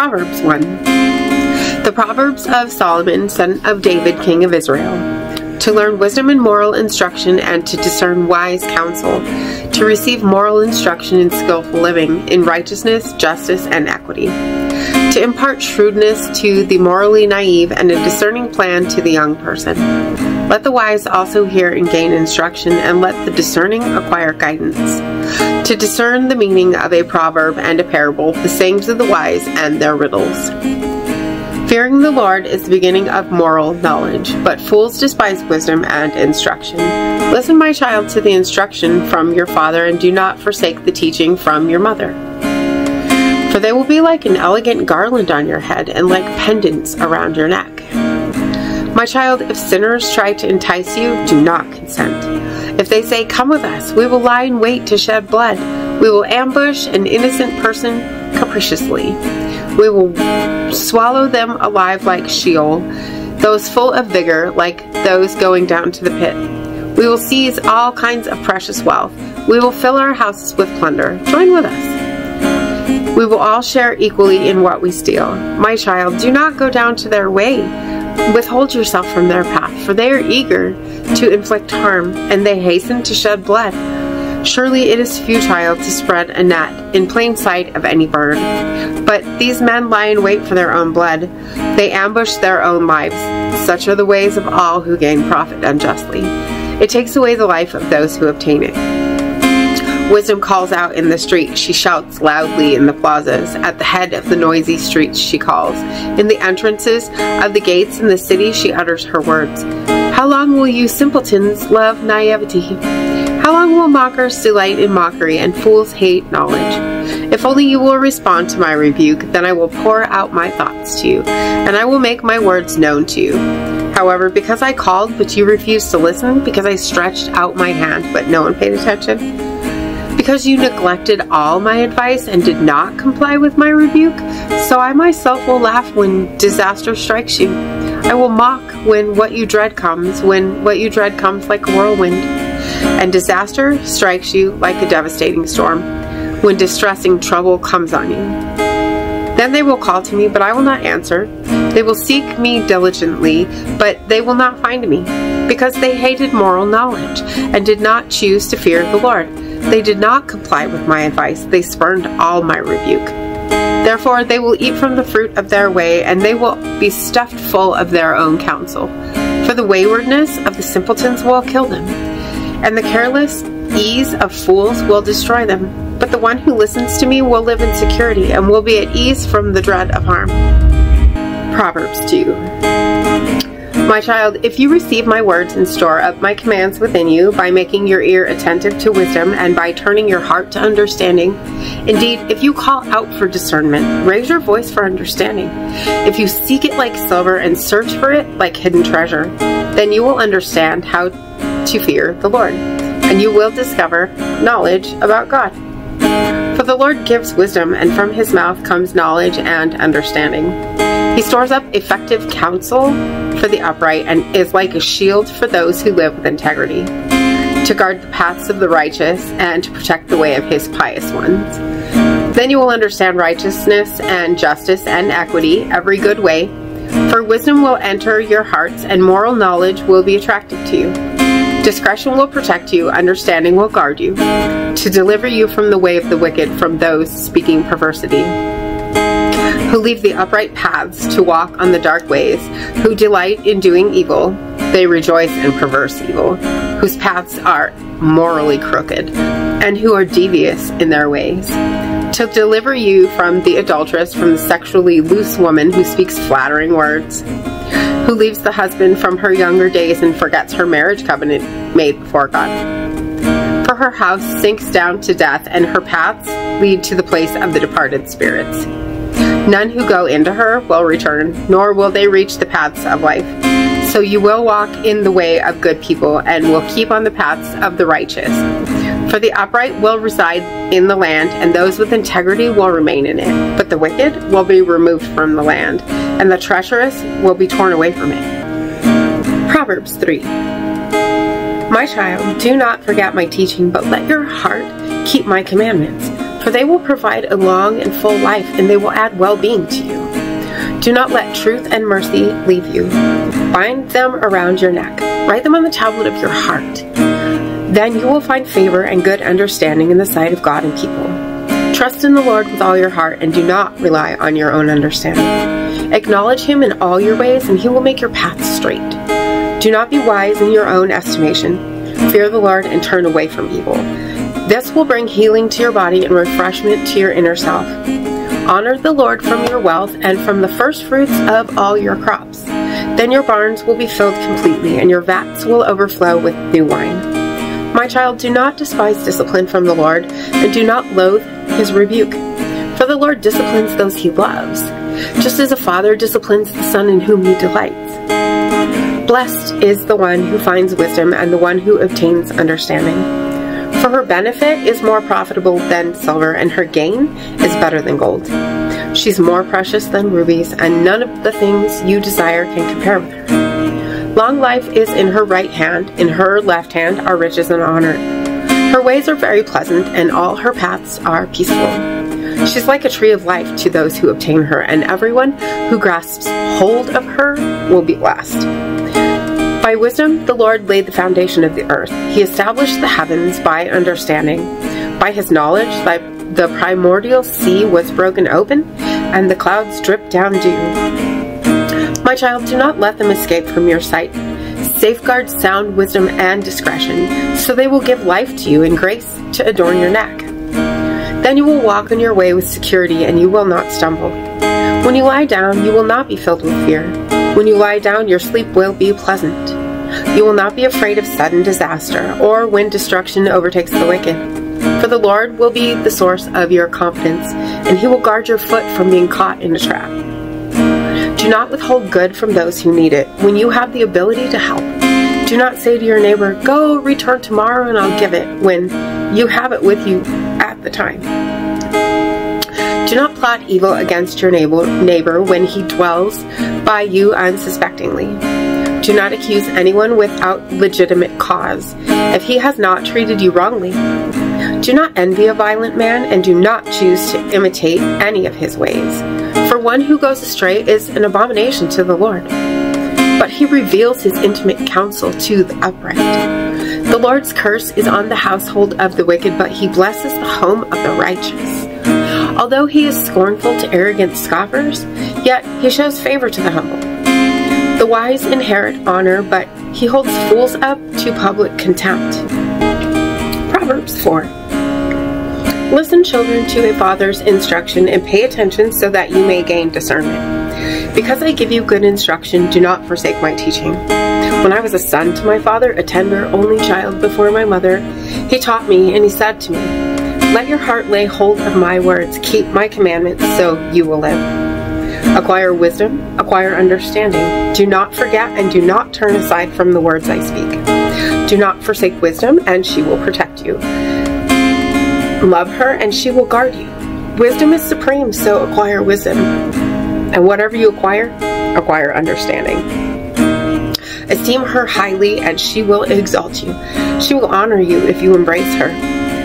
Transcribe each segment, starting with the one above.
Proverbs 1. The Proverbs of Solomon, son of David, king of Israel, to learn wisdom and moral instruction, and to discern wise counsel, to receive moral instruction in skillful living, in righteousness, justice, and equity, to impart shrewdness to the morally naive, and a discerning plan to the young person. Let the wise also hear and gain instruction, and let the discerning acquire guidance, to discern the meaning of a proverb and a parable, the sayings of the wise and their riddles. Fearing the Lord is the beginning of moral knowledge, but fools despise wisdom and instruction. Listen, my child, to the instruction from your father, and do not forsake the teaching from your mother. For they will be like an elegant garland on your head, and like pendants around your neck. My child, if sinners try to entice you, do not consent. If they say, "Come with us, we will lie in wait to shed blood. We will ambush an innocent person capriciously. We will swallow them alive like Sheol, those full of vigor like those going down to the pit. We will seize all kinds of precious wealth. We will fill our houses with plunder. Join with us. We will all share equally in what we steal. My child, do not go down to their way. Withhold yourself from their path, for they are eager to inflict harm, and they hasten to shed blood. Surely it is futile to spread a net in plain sight of any bird. But these men lie in wait for their own blood. They ambush their own lives. Such are the ways of all who gain profit unjustly. It takes away the life of those who obtain it. Wisdom calls out in the street. She shouts loudly in the plazas. At the head of the noisy streets she calls. In the entrances of the gates in the city she utters her words. How long will you simpletons love naivety? How long will mockers delight in mockery and fools hate knowledge? If only you will respond to my rebuke, then I will pour out my thoughts to you, and I will make my words known to you. However, because I called, but you refused to listen, because I stretched out my hand, but no one paid attention, because you neglected all my advice and did not comply with my rebuke, so I myself will laugh when disaster strikes you. I will mock when what you dread comes like a whirlwind. And disaster strikes you like a devastating storm, when distressing trouble comes on you. Then they will call to me, but I will not answer. They will seek me diligently, but they will not find me, because they hated moral knowledge, and did not choose to fear the Lord. They did not comply with my advice. They spurned all my rebuke. Therefore they will eat from the fruit of their way, and they will be stuffed full of their own counsel. For the waywardness of the simpletons will kill them, and the careless ease of fools will destroy them. But the one who listens to me will live in security, and will be at ease from the dread of harm. Proverbs 2. My child, if you receive my words and store up my commands within you, by making your ear attentive to wisdom, and by turning your heart to understanding, indeed, if you call out for discernment, raise your voice for understanding, if you seek it like silver and search for it like hidden treasure, then you will understand how to fear the Lord, and you will discover knowledge about God. For the Lord gives wisdom, and from his mouth comes knowledge and understanding. He stores up effective counsel for the upright, and is like a shield for those who live with integrity, to guard the paths of the righteous, and to protect the way of his pious ones. Then you will understand righteousness and justice and equity, every good way. For wisdom will enter your hearts, and moral knowledge will be attractive to you. Discretion will protect you, understanding will guard you, to deliver you from the way of the wicked, from those speaking perversity, who leave the upright paths to walk on the dark ways, who delight in doing evil. They rejoice in perverse evil, whose paths are morally crooked, and who are devious in their ways. To deliver you from the adulteress, from the sexually loose woman who speaks flattering words, who leaves the husband from her younger days and forgets her marriage covenant made before God. For her house sinks down to death, and her paths lead to the place of the departed spirits. None who go into her will return, nor will they reach the paths of life. So you will walk in the way of good people, and will keep on the paths of the righteous. For the upright will reside in the land, and those with integrity will remain in it. But the wicked will be removed from the land, and the treacherous will be torn away from it. Proverbs 3. My child, do not forget my teaching, but let your heart keep my commandments. for they will provide a long and full life, and they will add well-being to you. Do not let truth and mercy leave you. Bind them around your neck. Write them on the tablet of your heart. Then you will find favor and good understanding in the sight of God and people. Trust in the Lord with all your heart, and do not rely on your own understanding. Acknowledge Him in all your ways, and He will make your paths straight. Do not be wise in your own estimation. Fear the Lord and turn away from evil. This will bring healing to your body and refreshment to your inner self. Honor the Lord from your wealth and from the first fruits of all your crops. Then your barns will be filled completely, and your vats will overflow with new wine. My child, do not despise discipline from the Lord, and do not loathe His rebuke. For the Lord disciplines those He loves, just as a father disciplines the son in whom He delights. Blessed is the one who finds wisdom and the one who obtains understanding. For her benefit is more profitable than silver, and her gain is better than gold. She's more precious than rubies, and none of the things you desire can compare with her. Long life is in her right hand, in her left hand are riches and honor. Her ways are very pleasant, and all her paths are peaceful. She's like a tree of life to those who obtain her, and everyone who grasps hold of her will be blessed. By wisdom the Lord laid the foundation of the earth. He established the heavens by understanding. By His knowledge the primordial sea was broken open, and the clouds dripped down dew. My child, do not let them escape from your sight. Safeguard sound wisdom and discretion, so they will give life to you and grace to adorn your neck. Then you will walk on your way with security, and you will not stumble. When you lie down, you will not be filled with fear. When you lie down, your sleep will be pleasant. You will not be afraid of sudden disaster, or when destruction overtakes the wicked. For the Lord will be the source of your confidence, and He will guard your foot from being caught in a trap. Do not withhold good from those who need it when you have the ability to help. Do not say to your neighbor, "Go, return tomorrow and I'll give it," when you have it with you at the time. Do not plot evil against your neighbor when he dwells by you unsuspectingly. Do not accuse anyone without legitimate cause, if he has not treated you wrongly. Do not envy a violent man, and do not choose to imitate any of his ways. For one who goes astray is an abomination to the Lord, but He reveals His intimate counsel to the upright. The Lord's curse is on the household of the wicked, but He blesses the home of the righteous. Although He is scornful to arrogant scoffers, yet He shows favor to the humble. The wise inherit honor, but he holds fools up to public contempt. Proverbs 4. Listen, children, to a father's instruction, and pay attention so that you may gain discernment. Because I give you good instruction, do not forsake my teaching. When I was a son to my father, a tender, only child before my mother, He taught me, and He said to me, "Let your heart lay hold of my words, keep my commandments, so you will live." Acquire wisdom, acquire understanding. Do not forget and do not turn aside from the words I speak. Do not forsake wisdom, and she will protect you. Love her, and she will guard you. Wisdom is supreme, so acquire wisdom. And whatever you acquire, acquire understanding. Esteem her highly, and she will exalt you. She will honor you if you embrace her.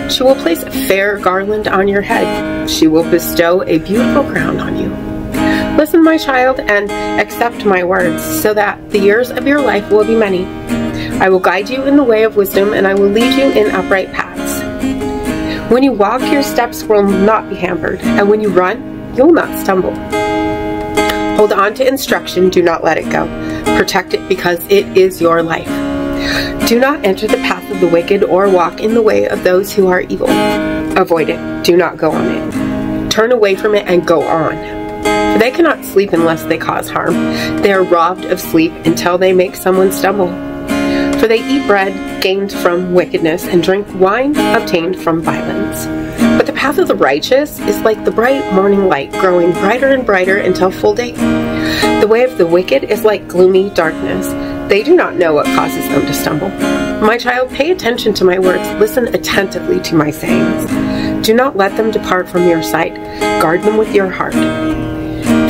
She will place a fair garland on your head. She will bestow a beautiful crown on you. Listen, my child, and accept my words, so that the years of your life will be many. I will guide you in the way of wisdom, and I will lead you in upright paths. When you walk, your steps will not be hampered, and when you run, you will not stumble. Hold on to instruction, do not let it go. Protect it, because it is your life. Do not enter the path of the wicked, or walk in the way of those who are evil. Avoid it, do not go on it. Turn away from it and go on. For they cannot sleep unless they cause harm. They are robbed of sleep until they make someone stumble. For they eat bread gained from wickedness, and drink wine obtained from violence. But the path of the righteous is like the bright morning light, growing brighter and brighter until full day. The way of the wicked is like gloomy darkness. They do not know what causes them to stumble. My child, pay attention to my words. Listen attentively to my sayings. Do not let them depart from your sight. Guard them with your heart.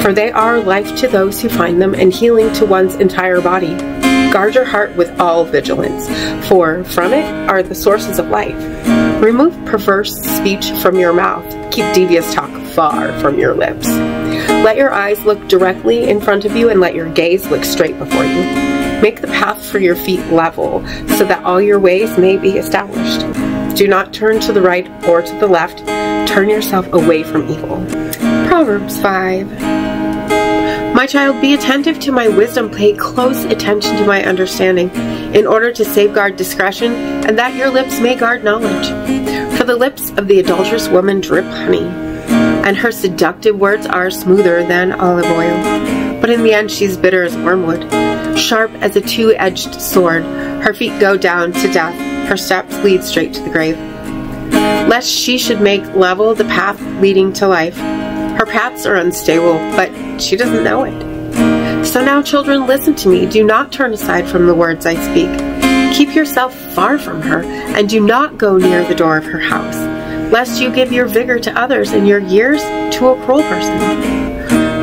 For they are life to those who find them, and healing to one's entire body. Guard your heart with all vigilance, for from it are the sources of life. Remove perverse speech from your mouth. Keep devious talk far from your lips. Let your eyes look directly in front of you and let your gaze look straight before you. Make the path for your feet level so that all your ways may be established. Do not turn to the right or to the left. Turn yourself away from evil. Proverbs 5. My child, be attentive to my wisdom, pay close attention to my understanding, in order to safeguard discretion, and that your lips may guard knowledge. For the lips of the adulterous woman drip honey, and her seductive words are smoother than olive oil. But in the end she's bitter as wormwood, sharp as a two-edged sword. Her feet go down to death, her steps lead straight to the grave. Lest she should make level the path leading to life. Her paths are unstable, but she doesn't know it. So now, children, listen to me. Do not turn aside from the words I speak. Keep yourself far from her, and do not go near the door of her house, lest you give your vigor to others and your years to a cruel person.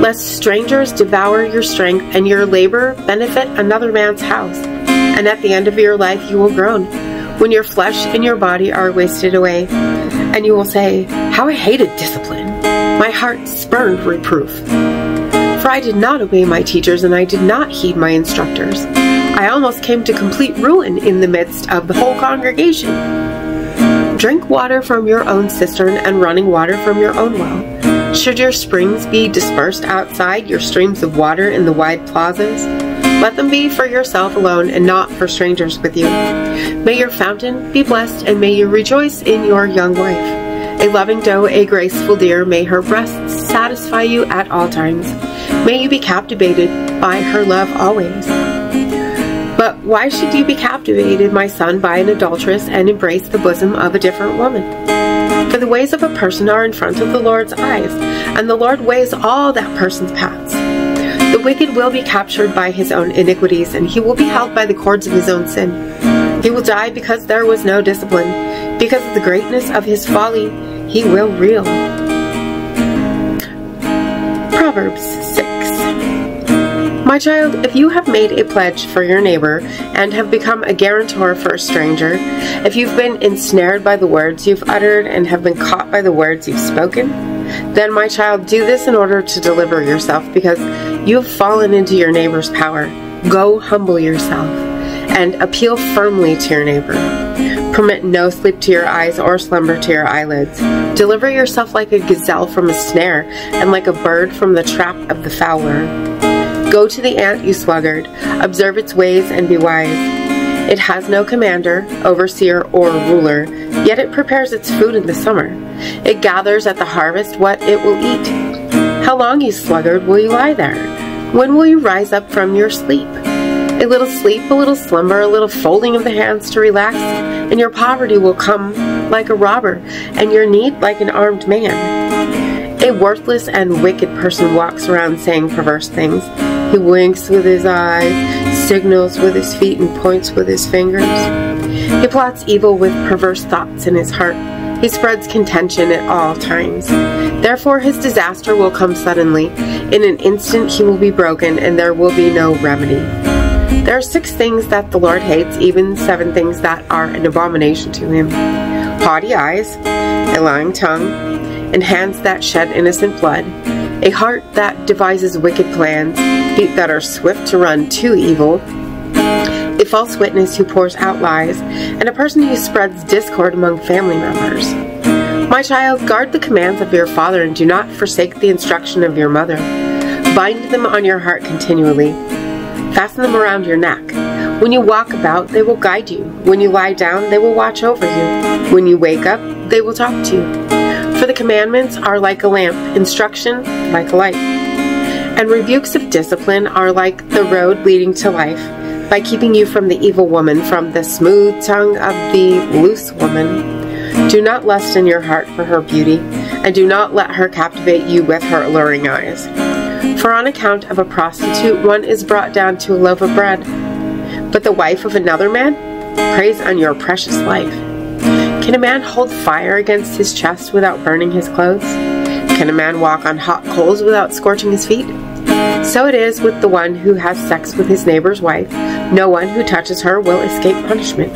Lest strangers devour your strength, and your labor benefit another man's house. And at the end of your life you will groan, when your flesh and your body are wasted away. And you will say, how I hated discipline. My heart spurned reproof. For I did not obey my teachers, and I did not heed my instructors. I almost came to complete ruin in the midst of the whole congregation. Drink water from your own cistern, and running water from your own well. Should your springs be dispersed outside, your streams of water in the wide plazas? Let them be for yourself alone, and not for strangers with you. May your fountain be blessed, and may you rejoice in your young wife. A loving doe, a graceful deer, may her breasts satisfy you at all times. May you be captivated by her love always. But why should you be captivated, my son, by an adulteress, and embrace the bosom of a different woman? For the ways of a person are in front of the Lord's eyes, and the Lord weighs all that person's paths. The wicked will be captured by his own iniquities, and he will be held by the cords of his own sin. He will die because there was no discipline. Because of the greatness of his folly, he will reel. Proverbs 6. My child, if you have made a pledge for your neighbor, and have become a guarantor for a stranger, if you've been ensnared by the words you've uttered, and have been caught by the words you've spoken, then, my child, do this in order to deliver yourself, because you have fallen into your neighbor's power. Go humble yourself, and appeal firmly to your neighbor. Permit no sleep to your eyes or slumber to your eyelids. Deliver yourself like a gazelle from a snare, and like a bird from the trap of the fowler. Go to the ant, you sluggard. Observe its ways and be wise. It has no commander, overseer, or ruler, yet it prepares its food in the summer. It gathers at the harvest what it will eat. How long, you sluggard, will you lie there? When will you rise up from your sleep? A little sleep, a little slumber, a little folding of the hands to relax, and your poverty will come like a robber, and your need like an armed man. A worthless and wicked person walks around saying perverse things. He winks with his eyes, signals with his feet, and points with his fingers. He plots evil with perverse thoughts in his heart. He spreads contention at all times. Therefore his disaster will come suddenly. In an instant he will be broken, and there will be no remedy. There are 6 things that the Lord hates, even 7 things that are an abomination to him. Haughty eyes, a lying tongue, and hands that shed innocent blood, a heart that devises wicked plans, feet that are swift to run to evil, a false witness who pours out lies, and a person who spreads discord among family members. My child, guard the commands of your father, and do not forsake the instruction of your mother. Bind them on your heart continually. Fasten them around your neck. When you walk about, they will guide you. When you lie down, they will watch over you. When you wake up, they will talk to you. For the commandments are like a lamp, instruction like a light. And rebukes of discipline are like the road leading to life, by keeping you from the evil woman, from the smooth tongue of the loose woman. Do not lust in your heart for her beauty, and do not let her captivate you with her alluring eyes. For on account of a prostitute one is brought down to a loaf of bread, but the wife of another man preys on your precious life. Can a man hold fire against his chest without burning his clothes? Can a man walk on hot coals without scorching his feet? So it is with the one who has sex with his neighbor's wife. No one who touches her will escape punishment.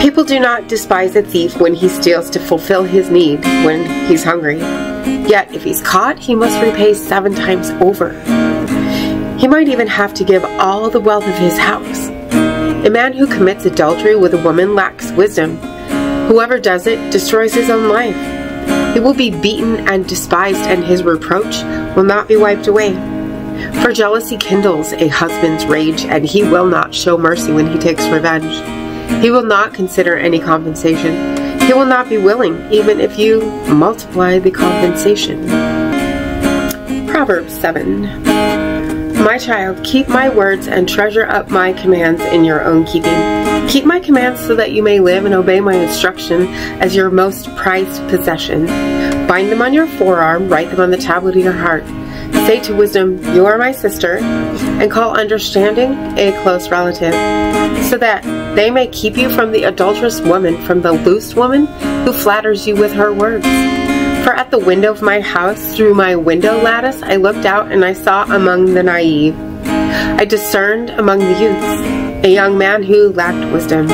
People do not despise a thief when he steals to fulfill his need when he's hungry. Yet if he's caught, he must repay 7 times over. He might even have to give all the wealth of his house. A man who commits adultery with a woman lacks wisdom. Whoever does it destroys his own life. He will be beaten and despised, and his reproach will not be wiped away. For jealousy kindles a husband's rage, and he will not show mercy when he takes revenge. He will not consider any compensation. He will not be willing, even if you multiply the compensation. Proverbs 7. My child, keep my words and treasure up my commands in your own keeping. Keep my commands so that you may live, and obey my instruction as your most prized possession. Bind them on your forearm, write them on the tablet of your heart. Say to wisdom, you are my sister, and call understanding a close relative, so that they may keep you from the adulterous woman, from the loose woman who flatters you with her words. For at the window of my house, through my window lattice, I looked out, and I saw among the naive. I discerned among the youths a young man who lacked wisdom.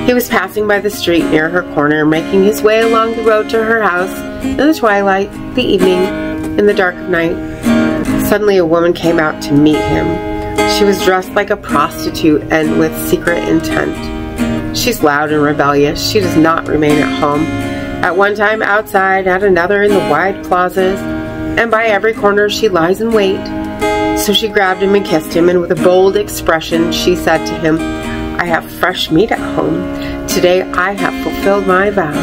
He was passing by the street near her corner, making his way along the road to her house in the twilight, the evening, in the dark of night. Suddenly a woman came out to meet him. She was dressed like a prostitute and with secret intent. She's loud and rebellious. She does not remain at home. At one time outside, at another in the wide closets, and by every corner she lies in wait. So she grabbed him and kissed him, and with a bold expression she said to him, I have fresh meat at home. Today I have fulfilled my vows.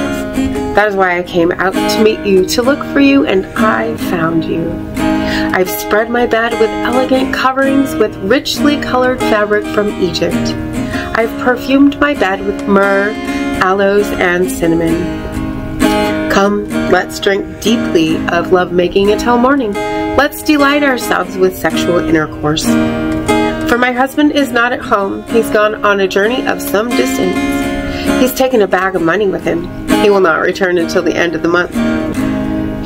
That is why I came out to meet you, to look for you, and I found you. I've spread my bed with elegant coverings with richly colored fabric from Egypt. I've perfumed my bed with myrrh, aloes, and cinnamon. Come, let's drink deeply of lovemaking until morning. Let's delight ourselves with sexual intercourse. For my husband is not at home. He's gone on a journey of some distance. He's taken a bag of money with him. He will not return until the end of the month.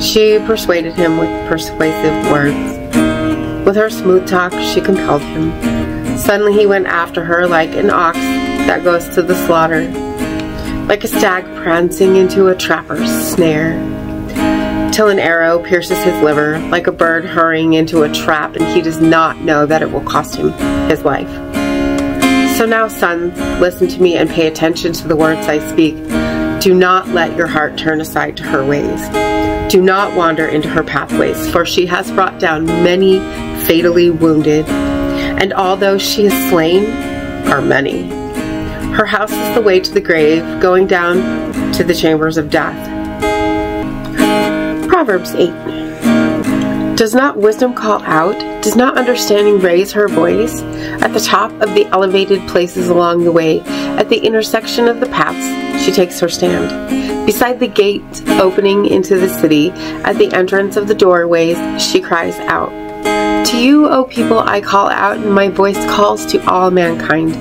She persuaded him with persuasive words. With her smooth talk, she compelled him. Suddenly he went after her like an ox that goes to the slaughter, like a stag prancing into a trapper's snare, till an arrow pierces his liver, like a bird hurrying into a trap, and he does not know that it will cost him his life. So now, sons, listen to me and pay attention to the words I speak. Do not let your heart turn aside to her ways. Do not wander into her pathways, for she has brought down many fatally wounded, and all those she has slain are many. Her house is the way to the grave, going down to the chambers of death. Proverbs 8. Does not wisdom call out? Does not understanding raise her voice? At the top of the elevated places along the way, at the intersection of the paths, she takes her stand. Beside the gate opening into the city, at the entrance of the doorways, she cries out. To you, O people, I call out, and my voice calls to all mankind.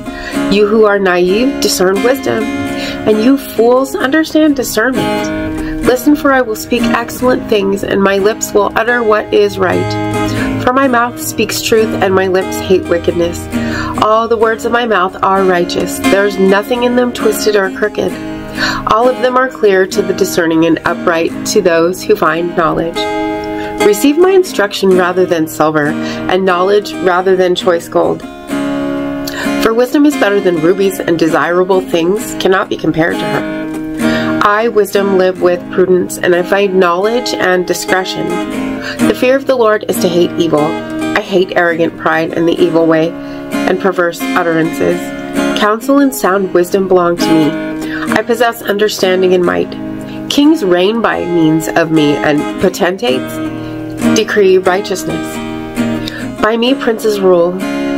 You who are naive, discern wisdom, and you fools, understand discernment. Listen, for I will speak excellent things, and my lips will utter what is right. For my mouth speaks truth, and my lips hate wickedness. All the words of my mouth are righteous. There is nothing in them twisted or crooked. All of them are clear to the discerning and upright to those who find knowledge. Receive my instruction rather than silver, and knowledge rather than choice gold. For wisdom is better than rubies, and desirable things cannot be compared to her. I, wisdom, live with prudence, and I find knowledge and discretion. The fear of the Lord is to hate evil. I hate arrogant pride and the evil way, and perverse utterances. Counsel and sound wisdom belong to me. I possess understanding and might. Kings reign by means of me, and potentates decree righteousness. By me princes rule,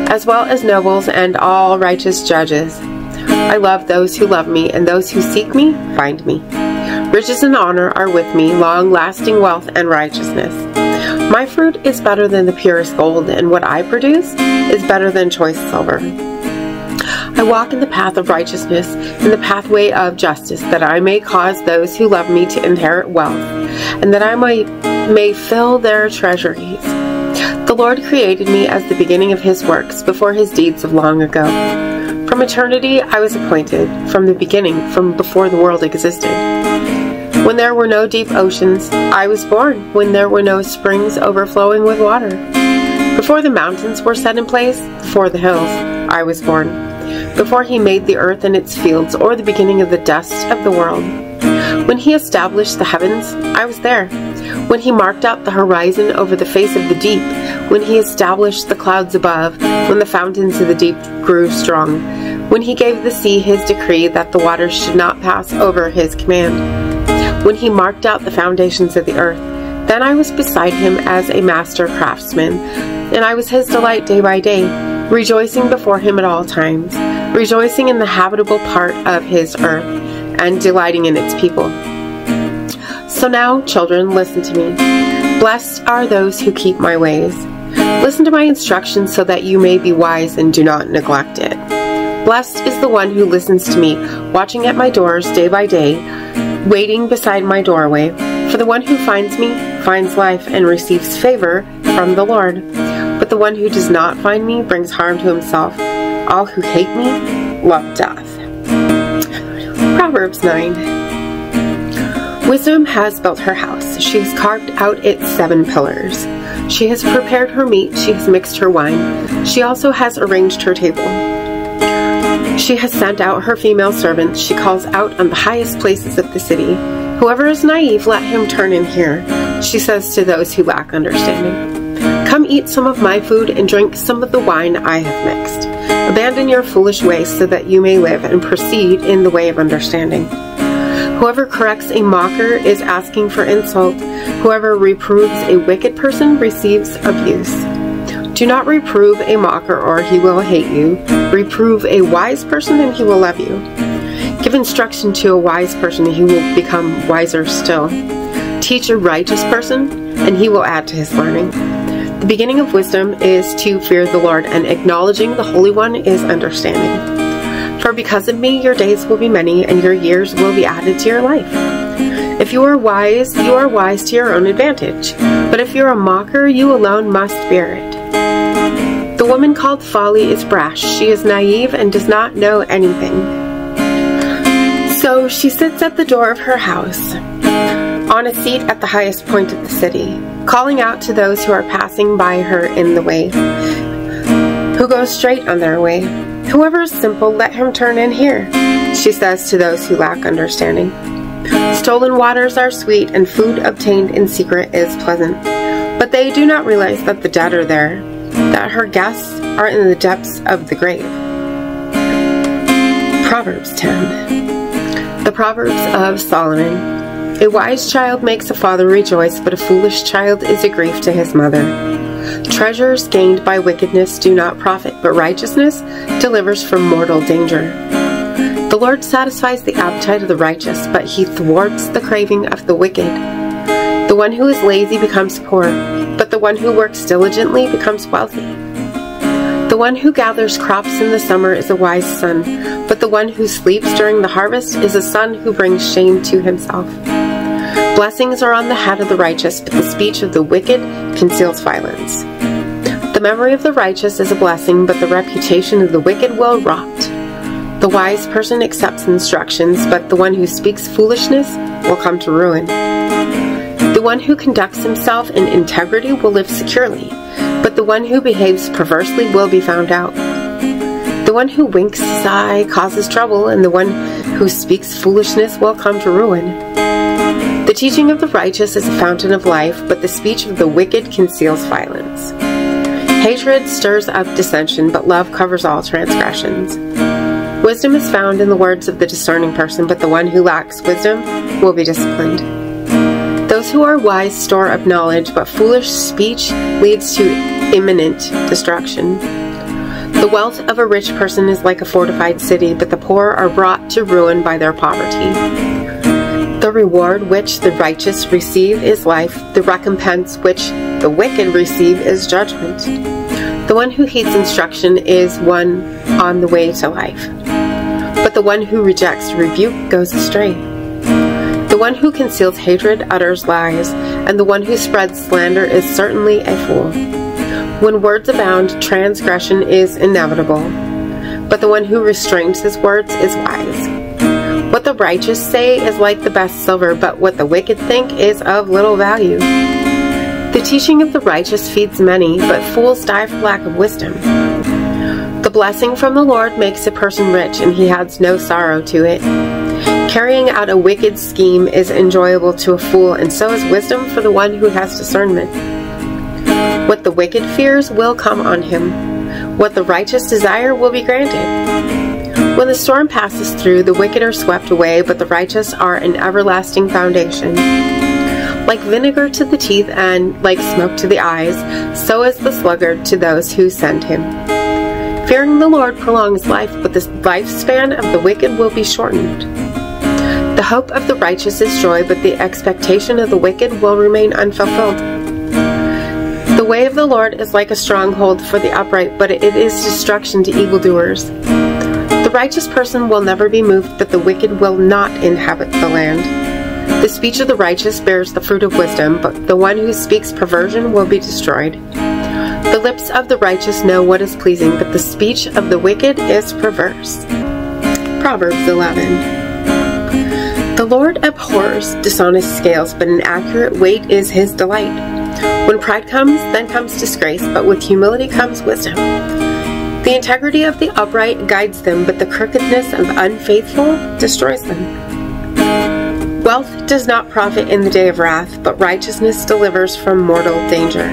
as well as nobles and all righteous judges. I love those who love me, and those who seek me find me. Riches and honor are with me, long-lasting wealth and righteousness. My fruit is better than the purest gold, and what I produce is better than choice silver. I walk in the path of righteousness, in the pathway of justice, that I may cause those who love me to inherit wealth, and that I may fill their treasuries. The Lord created me as the beginning of his works, before his deeds of long ago. From From eternity I was appointed, from the beginning, from before the world existed. When there were no deep oceans, I was born, when there were no springs overflowing with water. Before the mountains were set in place, before the hills, I was born. Before he made the earth and its fields, or the beginning of the dust of the world. When he established the heavens, I was there. When he marked out the horizon over the face of the deep, when he established the clouds above, when the fountains of the deep grew strong, when he gave the sea his decree that the waters should not pass over his command, when he marked out the foundations of the earth, then I was beside him as a master craftsman, and I was his delight day by day, rejoicing before him at all times, rejoicing in the habitable part of his earth, and delighting in its people. So now, children, listen to me. Blessed are those who keep my ways. Listen to my instructions so that you may be wise and do not neglect it. Blessed is the one who listens to me, watching at my doors day by day, waiting beside my doorway. For the one who finds me finds life and receives favor from the Lord. But the one who does not find me brings harm to himself. All who hate me love death. Proverbs 9. Wisdom has built her house. She has carved out its 7 pillars. She has prepared her meat. She has mixed her wine. She also has arranged her table. She has sent out her female servants. She calls out on the highest places of the city. Whoever is naive, let him turn in here. She says to those who lack understanding, come eat some of my food and drink some of the wine I have mixed. Abandon your foolish ways so that you may live and proceed in the way of understanding. Whoever corrects a mocker is asking for insult. Whoever reproves a wicked person receives abuse. Do not reprove a mocker or he will hate you. Reprove a wise person and he will love you. Give instruction to a wise person and he will become wiser still. Teach a righteous person and he will add to his learning. The beginning of wisdom is to fear the Lord, and acknowledging the Holy One is understanding. For because of me your days will be many, and your years will be added to your life. If you are wise to your own advantage. But if you're a mocker, you alone must bear it. The woman called Folly is brash. She is naive and does not know anything. So she sits at the door of her house, on a seat at the highest point of the city, calling out to those who are passing by her in the way, who go straight on their way. Whoever is simple, let him turn in here, she says to those who lack understanding. Stolen waters are sweet, and food obtained in secret is pleasant. But they do not realize that the dead are there, that her guests are in the depths of the grave. Proverbs 10. The Proverbs of Solomon. A wise child makes a father rejoice, but a foolish child is a grief to his mother. Treasures gained by wickedness do not profit, but righteousness delivers from mortal danger. The Lord satisfies the appetite of the righteous, but he thwarts the craving of the wicked. The one who is lazy becomes poor, but the one who works diligently becomes wealthy. The one who gathers crops in the summer is a wise son, but the one who sleeps during the harvest is a son who brings shame to himself. Blessings are on the head of the righteous, but the speech of the wicked conceals violence. The memory of the righteous is a blessing, but the reputation of the wicked will rot. The wise person accepts instructions, but the one who speaks foolishness will come to ruin. The one who conducts himself in integrity will live securely, but the one who behaves perversely will be found out. The one who winks his eye causes trouble, and the one who speaks foolishness will come to ruin. The teaching of the righteous is a fountain of life, but the speech of the wicked conceals violence. Hatred stirs up dissension, but love covers all transgressions. Wisdom is found in the words of the discerning person, but the one who lacks wisdom will be disciplined. Those who are wise store up knowledge, but foolish speech leads to imminent destruction. The wealth of a rich person is like a fortified city, but the poor are brought to ruin by their poverty. The reward which the righteous receive is life. The recompense which the wicked receive is judgment. The one who heeds instruction is one on the way to life, but the one who rejects rebuke goes astray. The one who conceals hatred utters lies, and the one who spreads slander is certainly a fool. When words abound, transgression is inevitable, but the one who restrains his words is wise. What the righteous say is like the best silver, but what the wicked think is of little value. The teaching of the righteous feeds many, but fools die for lack of wisdom. The blessing from the Lord makes a person rich, and he adds no sorrow to it. Carrying out a wicked scheme is enjoyable to a fool, and so is wisdom for the one who has discernment. What the wicked fears will come on him. What the righteous desire will be granted. When the storm passes through, the wicked are swept away, but the righteous are an everlasting foundation. Like vinegar to the teeth and like smoke to the eyes, so is the sluggard to those who send him. Fearing the Lord prolongs life, but the lifespan of the wicked will be shortened. The hope of the righteous is joy, but the expectation of the wicked will remain unfulfilled. The way of the Lord is like a stronghold for the upright, but it is destruction to evildoers. The righteous person will never be moved, but the wicked will not inhabit the land. The speech of the righteous bears the fruit of wisdom, but the one who speaks perversion will be destroyed. The lips of the righteous know what is pleasing, but the speech of the wicked is perverse. Proverbs 11. The Lord abhors dishonest scales, but an accurate weight is his delight. When pride comes, then comes disgrace, but with humility comes wisdom. The integrity of the upright guides them, but the crookedness of unfaithful destroys them. Wealth does not profit in the day of wrath, but righteousness delivers from mortal danger.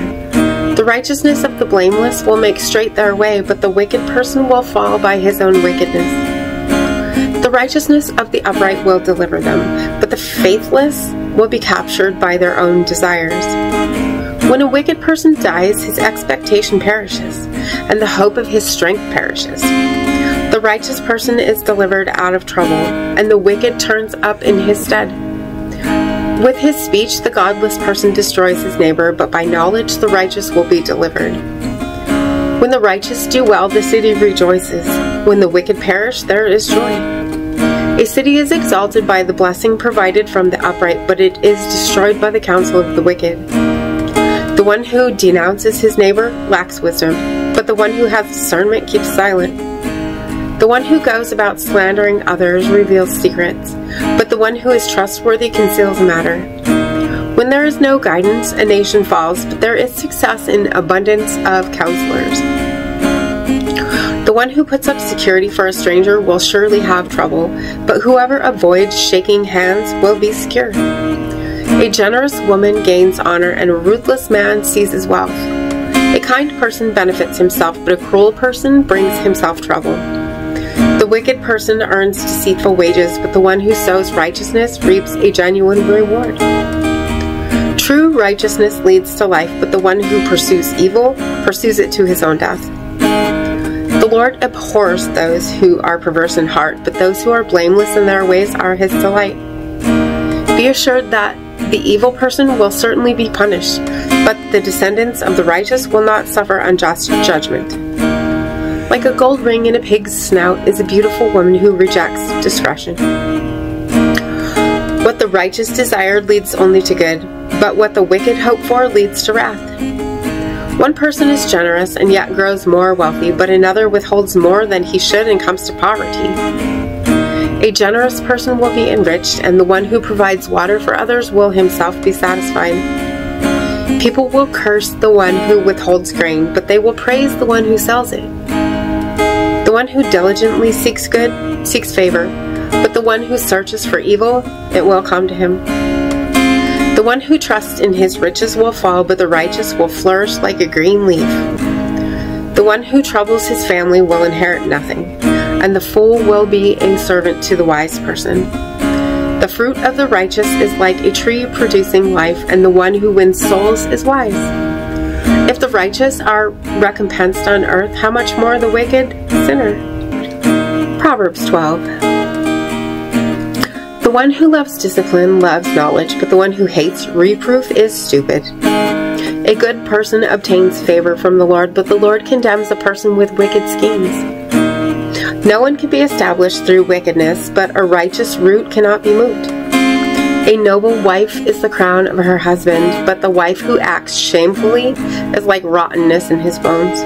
The righteousness of the blameless will make straight their way, but the wicked person will fall by his own wickedness. The righteousness of the upright will deliver them, but the faithless will be captured by their own desires. When a wicked person dies, his expectation perishes, and the hope of his strength perishes. The righteous person is delivered out of trouble, and the wicked turns up in his stead. With his speech, the godless person destroys his neighbor, but by knowledge the righteous will be delivered. When the righteous do well, the city rejoices. When the wicked perish, there is joy. A city is exalted by the blessing provided from the upright, but it is destroyed by the counsel of the wicked. The one who denounces his neighbor lacks wisdom, but the one who has discernment keeps silent. The one who goes about slandering others reveals secrets, but the one who is trustworthy conceals a matter. When there is no guidance, a nation falls, but there is success in abundance of counselors. The one who puts up security for a stranger will surely have trouble, but whoever avoids shaking hands will be secure. A generous woman gains honor, and a ruthless man seizes wealth. A kind person benefits himself, but a cruel person brings himself trouble. The wicked person earns deceitful wages, but the one who sows righteousness reaps a genuine reward. True righteousness leads to life, but the one who pursues evil pursues it to his own death. The Lord abhors those who are perverse in heart, but those who are blameless in their ways are his delight. Be assured that the evil person will certainly be punished, but the descendants of the righteous will not suffer unjust judgment. Like a gold ring in a pig's snout is a beautiful woman who rejects discretion. What the righteous desire leads only to good, but what the wicked hope for leads to wrath. One person is generous and yet grows more wealthy, but another withholds more than he should and comes to poverty. A generous person will be enriched, and the one who provides water for others will himself be satisfied. People will curse the one who withholds grain, but they will praise the one who sells it. The one who diligently seeks good seeks favor, but the one who searches for evil, it will come to him. The one who trusts in his riches will fall, but the righteous will flourish like a green leaf. The one who troubles his family will inherit nothing, and the fool will be a servant to the wise person. The fruit of the righteous is like a tree producing life, and the one who wins souls is wise. If the righteous are recompensed on earth, how much more the wicked sinner? Proverbs 12. The one who loves discipline loves knowledge, but the one who hates reproof is stupid. A good person obtains favor from the Lord, but the Lord condemns a person with wicked schemes. No one can be established through wickedness, but a righteous root cannot be moved. A noble wife is the crown of her husband, but the wife who acts shamefully is like rottenness in his bones.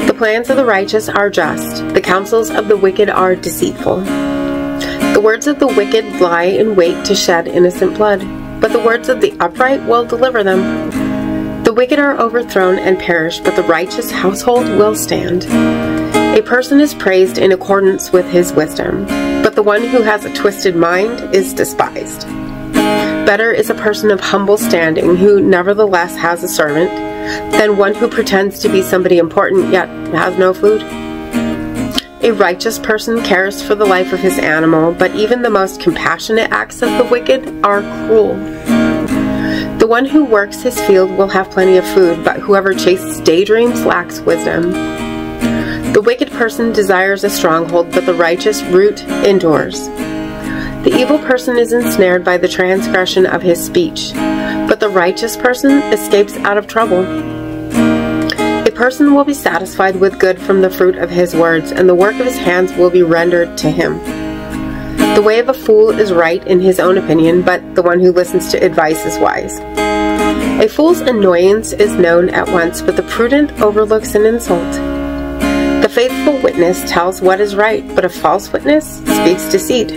The plans of the righteous are just. The counsels of the wicked are deceitful. The words of the wicked lie in wait to shed innocent blood, but the words of the upright will deliver them. The wicked are overthrown and perish, but the righteous household will stand. A person is praised in accordance with his wisdom, but the one who has a twisted mind is despised. Better is a person of humble standing who nevertheless has a servant, than one who pretends to be somebody important yet has no food. A righteous person cares for the life of his animal, but even the most compassionate acts of the wicked are cruel. The one who works his field will have plenty of food, but whoever chases daydreams lacks wisdom. The wicked person desires a stronghold, but the righteous root endures. The evil person is ensnared by the transgression of his speech, but the righteous person escapes out of trouble. A person will be satisfied with good from the fruit of his words, and the work of his hands will be rendered to him. The way of a fool is right in his own opinion, but the one who listens to advice is wise. A fool's annoyance is known at once, but the prudent overlooks an insult. The faithful witness tells what is right, but a false witness speaks deceit.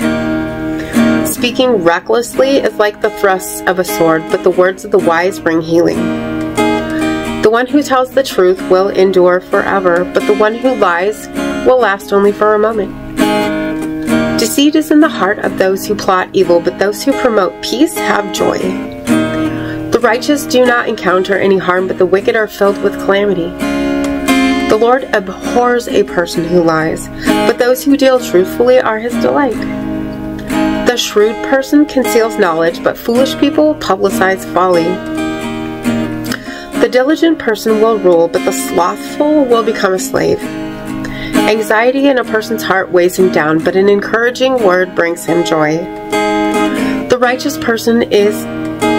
Speaking recklessly is like the thrusts of a sword, but the words of the wise bring healing. The one who tells the truth will endure forever, but the one who lies will last only for a moment. Deceit is in the heart of those who plot evil, but those who promote peace have joy. The righteous do not encounter any harm, but the wicked are filled with calamity. The Lord abhors a person who lies, but those who deal truthfully are his delight. The shrewd person conceals knowledge, but foolish people publicize folly. The diligent person will rule, but the slothful will become a slave. Anxiety in a person's heart weighs him down, but an encouraging word brings him joy. The righteous person is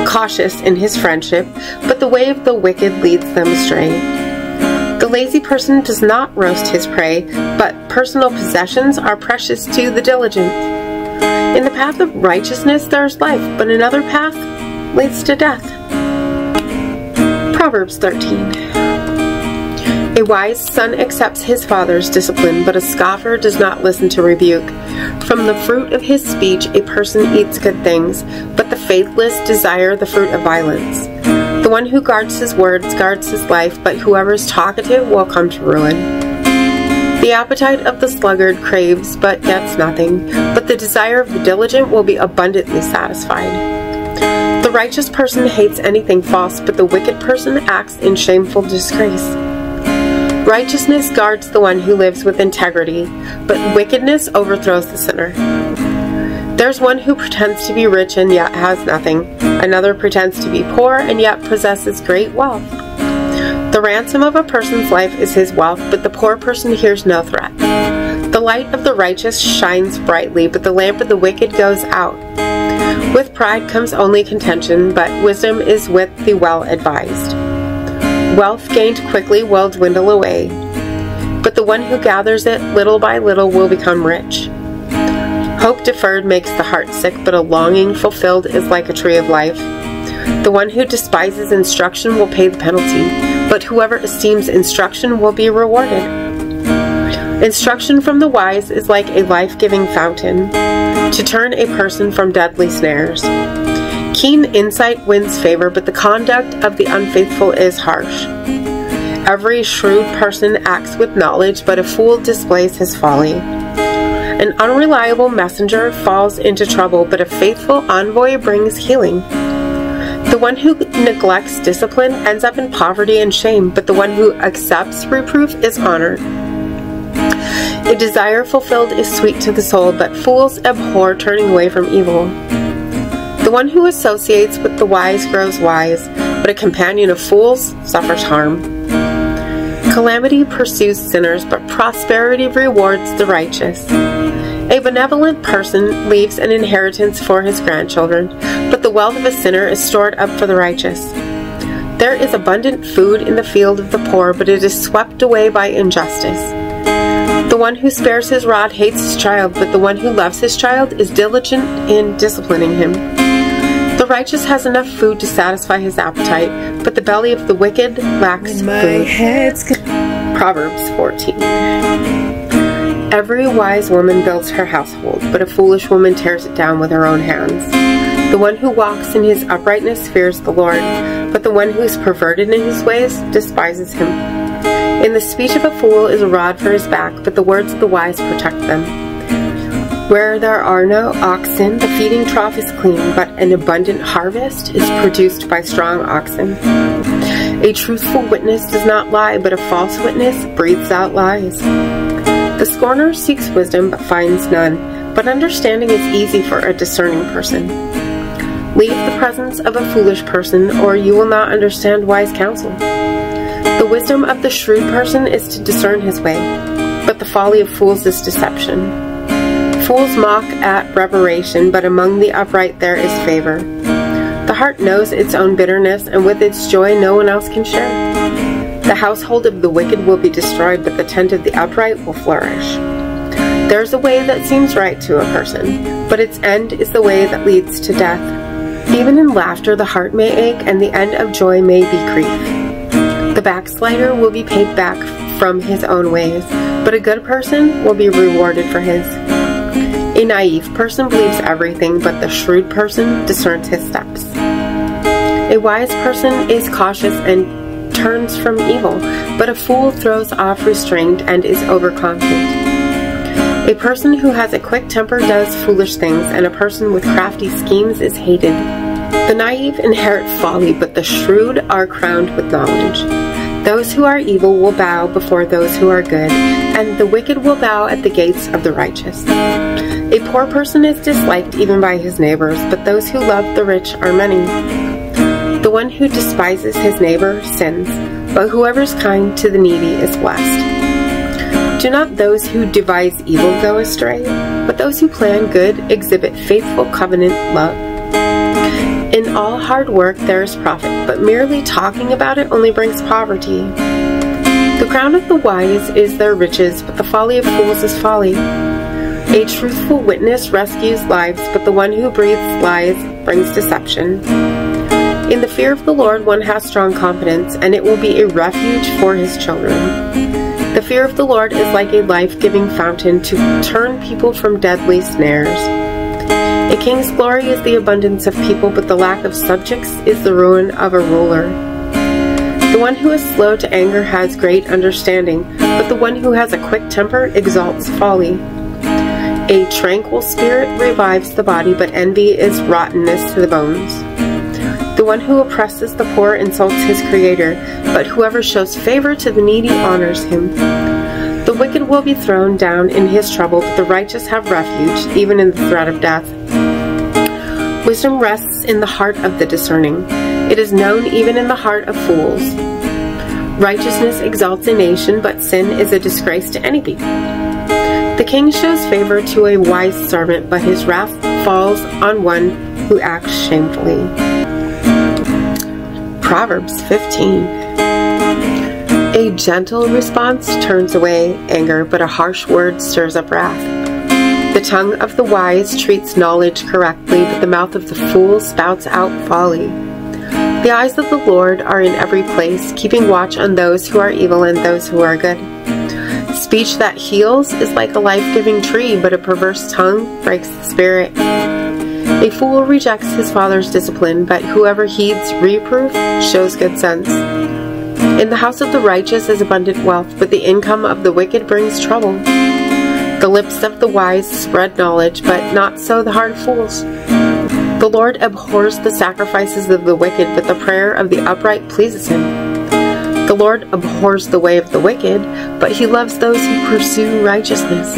cautious in his friendship, but the way of the wicked leads them astray. The lazy person does not roast his prey, but personal possessions are precious to the diligent. In the path of righteousness there is life, but another path leads to death. Proverbs 13. A wise son accepts his father's discipline, but a scoffer does not listen to rebuke. From the fruit of his speech a person eats good things, but the faithless desire the fruit of violence. The one who guards his words guards his life, but whoever is talkative will come to ruin. The appetite of the sluggard craves but gets nothing, but the desire of the diligent will be abundantly satisfied. The righteous person hates anything false, but the wicked person acts in shameful disgrace. Righteousness guards the one who lives with integrity, but wickedness overthrows the sinner. There's one who pretends to be rich and yet has nothing. Another pretends to be poor and yet possesses great wealth. The ransom of a person's life is his wealth, but the poor person hears no threat. The light of the righteous shines brightly, but the lamp of the wicked goes out. With pride comes only contention, but wisdom is with the well-advised. Wealth gained quickly will dwindle away, but the one who gathers it little by little will become rich. Hope deferred makes the heart sick, but a longing fulfilled is like a tree of life. The one who despises instruction will pay the penalty, but whoever esteems instruction will be rewarded. Instruction from the wise is like a life-giving fountain, to turn a person from deadly snares. Keen insight wins favor, but the conduct of the unfaithful is harsh. Every shrewd person acts with knowledge, but a fool displays his folly. An unreliable messenger falls into trouble, but a faithful envoy brings healing. The one who neglects discipline ends up in poverty and shame, but the one who accepts reproof is honored. A desire fulfilled is sweet to the soul, but fools abhor turning away from evil. The one who associates with the wise grows wise, but a companion of fools suffers harm. Calamity pursues sinners, but prosperity rewards the righteous. A benevolent person leaves an inheritance for his grandchildren, but the wealth of a sinner is stored up for the righteous. There is abundant food in the field of the poor, but it is swept away by injustice. The one who spares his rod hates his child, but the one who loves his child is diligent in disciplining him. The righteous has enough food to satisfy his appetite, but the belly of the wicked lacks food. Proverbs 14. Every wise woman builds her household, but a foolish woman tears it down with her own hands. The one who walks in his uprightness fears the Lord, but the one who is perverted in his ways despises him. In the speech of a fool is a rod for his back, but the words of the wise protect them. Where there are no oxen, the feeding trough is clean, but an abundant harvest is produced by strong oxen. A truthful witness does not lie, but a false witness breathes out lies. The scorner seeks wisdom, but finds none, but understanding is easy for a discerning person. Leave the presence of a foolish person, or you will not understand wise counsel. The wisdom of the shrewd person is to discern his way, but the folly of fools is deception. Fools mock at reparation, but among the upright there is favor. The heart knows its own bitterness, and with its joy no one else can share. The household of the wicked will be destroyed, but the tent of the upright will flourish. There is a way that seems right to a person, but its end is the way that leads to death. Even in laughter the heart may ache, and the end of joy may be grief. The backslider will be paid back from his own ways, but a good person will be rewarded for his. A naive person believes everything, but the shrewd person discerns his steps. A wise person is cautious and turns from evil, but a fool throws off restraint and is overconfident. A person who has a quick temper does foolish things, and a person with crafty schemes is hated. The naive inherit folly, but the shrewd are crowned with knowledge. Those who are evil will bow before those who are good, and the wicked will bow at the gates of the righteous. A poor person is disliked even by his neighbors, but those who love the rich are many. The one who despises his neighbor sins, but whoever is kind to the needy is blessed. Do not those who devise evil go astray, but those who plan good exhibit faithful covenant love. In all hard work there is profit, but merely talking about it only brings poverty. The crown of the wise is their riches, but the folly of fools is folly. A truthful witness rescues lives, but the one who breathes lies brings deception. In the fear of the Lord one has strong confidence, and it will be a refuge for his children. The fear of the Lord is like a life-giving fountain to turn people from deadly snares. A king's glory is the abundance of people, but the lack of subjects is the ruin of a ruler. The one who is slow to anger has great understanding, but the one who has a quick temper exalts folly. A tranquil spirit revives the body, but envy is rottenness to the bones. The one who oppresses the poor insults his Creator, but whoever shows favor to the needy honors him. The wicked will be thrown down in his trouble, but the righteous have refuge, even in the threat of death. Wisdom rests in the heart of the discerning. It is known even in the heart of fools. Righteousness exalts a nation, but sin is a disgrace to any people. The king shows favor to a wise servant, but his wrath falls on one who acts shamefully. Proverbs 15. A gentle response turns away anger, but a harsh word stirs up wrath. The tongue of the wise treats knowledge correctly, but the mouth of the fool spouts out folly. The eyes of the Lord are in every place, keeping watch on those who are evil and those who are good. Speech that heals is like a life-giving tree, but a perverse tongue breaks the spirit. A fool rejects his father's discipline, but whoever heeds reproof shows good sense. In the house of the righteous is abundant wealth, but the income of the wicked brings trouble. The lips of the wise spread knowledge, but not so the heart of fools. The Lord abhors the sacrifices of the wicked, but the prayer of the upright pleases him. The Lord abhors the way of the wicked, but he loves those who pursue righteousness.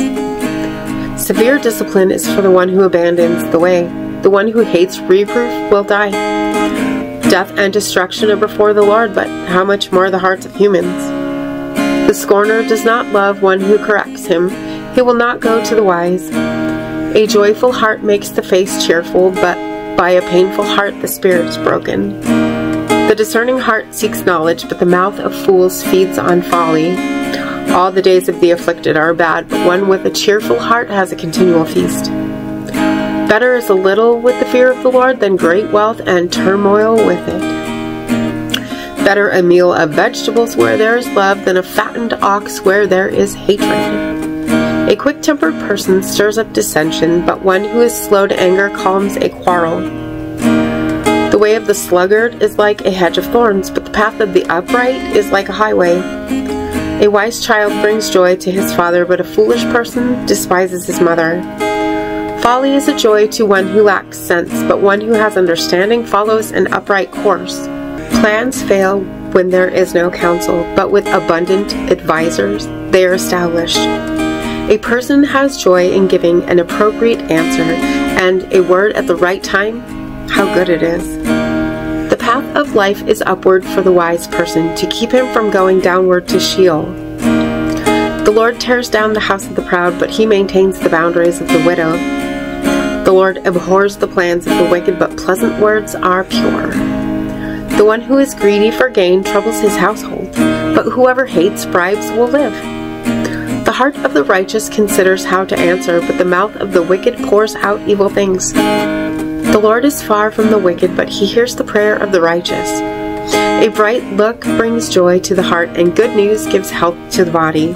Severe discipline is for the one who abandons the way. The one who hates reproof will die. Death and destruction are before the Lord, but how much more the hearts of humans? The scorner does not love one who corrects him. He will not go to the wise. A joyful heart makes the face cheerful, but by a painful heart the spirit is broken. The discerning heart seeks knowledge, but the mouth of fools feeds on folly. All the days of the afflicted are bad, but one with a cheerful heart has a continual feast. Better is a little with the fear of the Lord than great wealth and turmoil with it. Better a meal of vegetables where there is love than a fattened ox where there is hatred. A quick-tempered person stirs up dissension, but one who is slow to anger calms a quarrel. The way of the sluggard is like a hedge of thorns, but the path of the upright is like a highway. A wise child brings joy to his father, but a foolish person despises his mother. Folly is a joy to one who lacks sense, but one who has understanding follows an upright course. Plans fail when there is no counsel, but with abundant advisors they are established. A person has joy in giving an appropriate answer, and a word at the right time, how good it is. The path of life is upward for the wise person, to keep him from going downward to Sheol. The Lord tears down the house of the proud, but he maintains the boundaries of the widow. The Lord abhors the plans of the wicked, but pleasant words are pure. The one who is greedy for gain troubles his household, but whoever hates bribes will live. The heart of the righteous considers how to answer, but the mouth of the wicked pours out evil things. The Lord is far from the wicked, but he hears the prayer of the righteous. A bright look brings joy to the heart, and good news gives health to the body.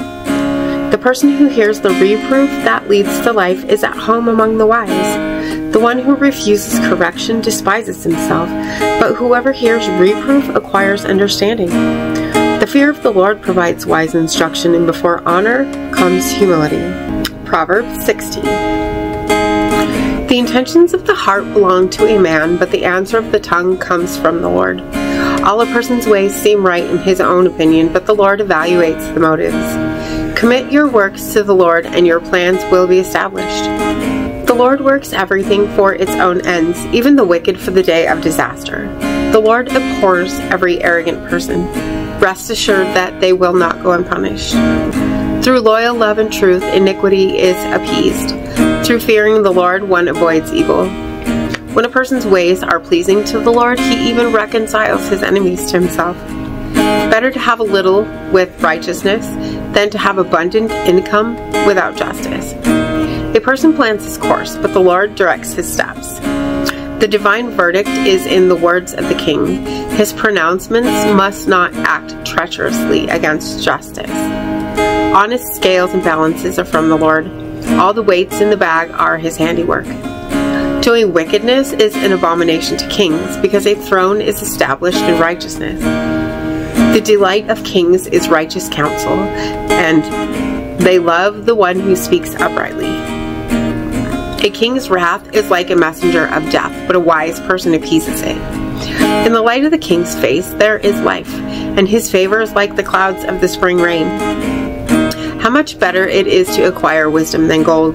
The person who hears the reproof that leads to life is at home among the wise. The one who refuses correction despises himself, but whoever hears reproof acquires understanding. The fear of the Lord provides wise instruction, and before honor comes humility. Proverbs 16. The intentions of the heart belong to a man, but the answer of the tongue comes from the Lord. All a person's ways seem right in his own opinion, but the Lord evaluates the motives. Commit your works to the Lord, and your plans will be established. The Lord works everything for its own ends, even the wicked for the day of disaster. The Lord abhors every arrogant person. Rest assured that they will not go unpunished. Through loyal love and truth, iniquity is appeased. Through fearing the Lord, one avoids evil. When a person's ways are pleasing to the Lord, he even reconciles his enemies to himself. Better to have a little with righteousness than to have abundant income without justice. A person plans his course, but the Lord directs his steps. The divine verdict is in the words of the king. His pronouncements must not act treacherously against justice. Honest scales and balances are from the Lord. All the weights in the bag are his handiwork. Doing wickedness is an abomination to kings, because a throne is established in righteousness. The delight of kings is righteous counsel, and they love the one who speaks uprightly. A king's wrath is like a messenger of death, but a wise person appeases it. In the light of the king's face there is life, and his favor is like the clouds of the spring rain. How much better it is to acquire wisdom than gold.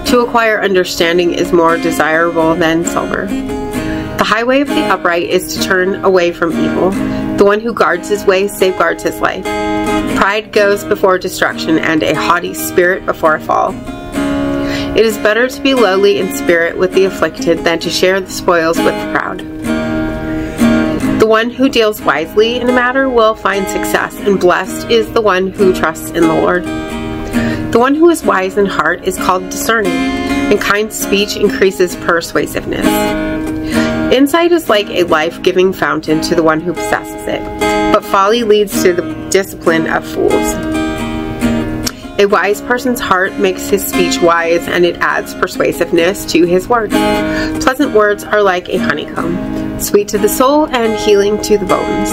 To acquire understanding is more desirable than silver. The highway of the upright is to turn away from evil. The one who guards his way safeguards his life. Pride goes before destruction, and a haughty spirit before a fall. It is better to be lowly in spirit with the afflicted than to share the spoils with the proud. The one who deals wisely in a matter will find success, and blessed is the one who trusts in the Lord. The one who is wise in heart is called discerning, and kind speech increases persuasiveness. Insight is like a life-giving fountain to the one who possesses it, but folly leads to the discipline of fools. A wise person's heart makes his speech wise, and it adds persuasiveness to his words. Pleasant words are like a honeycomb, sweet to the soul and healing to the bones.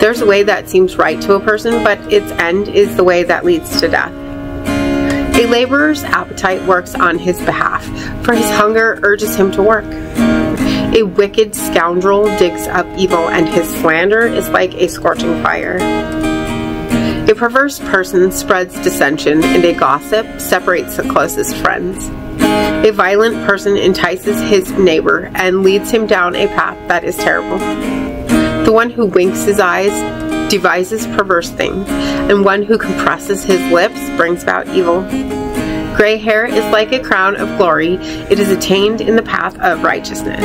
There's a way that seems right to a person, but its end is the way that leads to death. A laborer's appetite works on his behalf, for his hunger urges him to work. A wicked scoundrel digs up evil, and his slander is like a scorching fire. A perverse person spreads dissension, and a gossip separates the closest friends. A violent person entices his neighbor and leads him down a path that is terrible. The one who winks his eyes devises perverse things, and one who compresses his lips brings about evil. Gray hair is like a crown of glory. It is attained in the path of righteousness.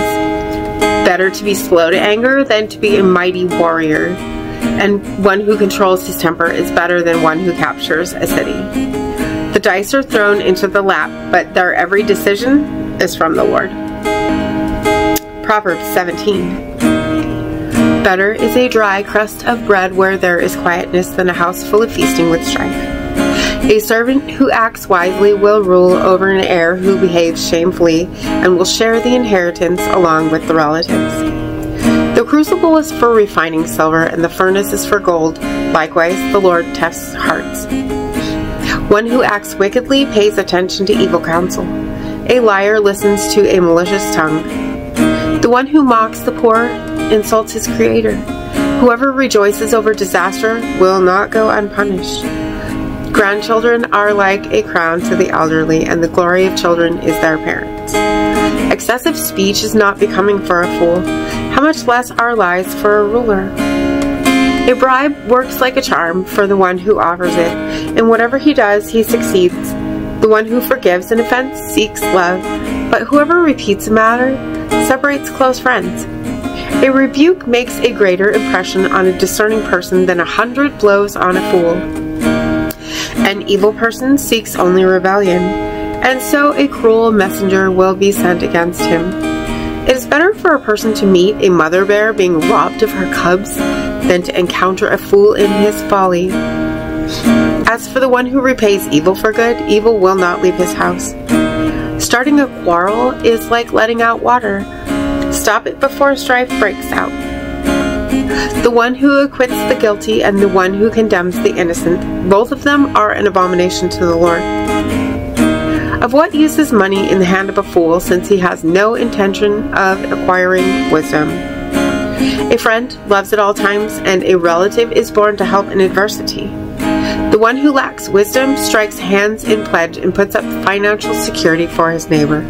Better to be slow to anger than to be a mighty warrior, and one who controls his temper is better than one who captures a city. The dice are thrown into the lap, but their every decision is from the Lord. Proverbs 17. Better is a dry crust of bread where there is quietness than a house full of feasting with strife. A servant who acts wisely will rule over an heir who behaves shamefully and will share the inheritance along with the relatives. The crucible is for refining silver and the furnace is for gold. Likewise, the Lord tests hearts. One who acts wickedly pays attention to evil counsel. A liar listens to a malicious tongue. The one who mocks the poor insults his Creator. Whoever rejoices over disaster will not go unpunished. Grandchildren are like a crown to the elderly, and the glory of children is their parents. Excessive speech is not becoming for a fool. How much less are lies for a ruler? A bribe works like a charm for the one who offers it. In whatever he does, he succeeds. The one who forgives an offense seeks love, but whoever repeats a matter separates close friends. A rebuke makes a greater impression on a discerning person than 100 blows on a fool. An evil person seeks only rebellion, and so a cruel messenger will be sent against him. It is better for a person to meet a mother bear being robbed of her cubs than to encounter a fool in his folly. As for the one who repays evil for good, evil will not leave his house. Starting a quarrel is like letting out water. Stop it before strife breaks out. The one who acquits the guilty and the one who condemns the innocent, both of them are an abomination to the Lord. Of what use is money in the hand of a fool, since he has no intention of acquiring wisdom? A friend loves at all times, and a relative is born to help in adversity. The one who lacks wisdom strikes hands in pledge and puts up financial security for his neighbor.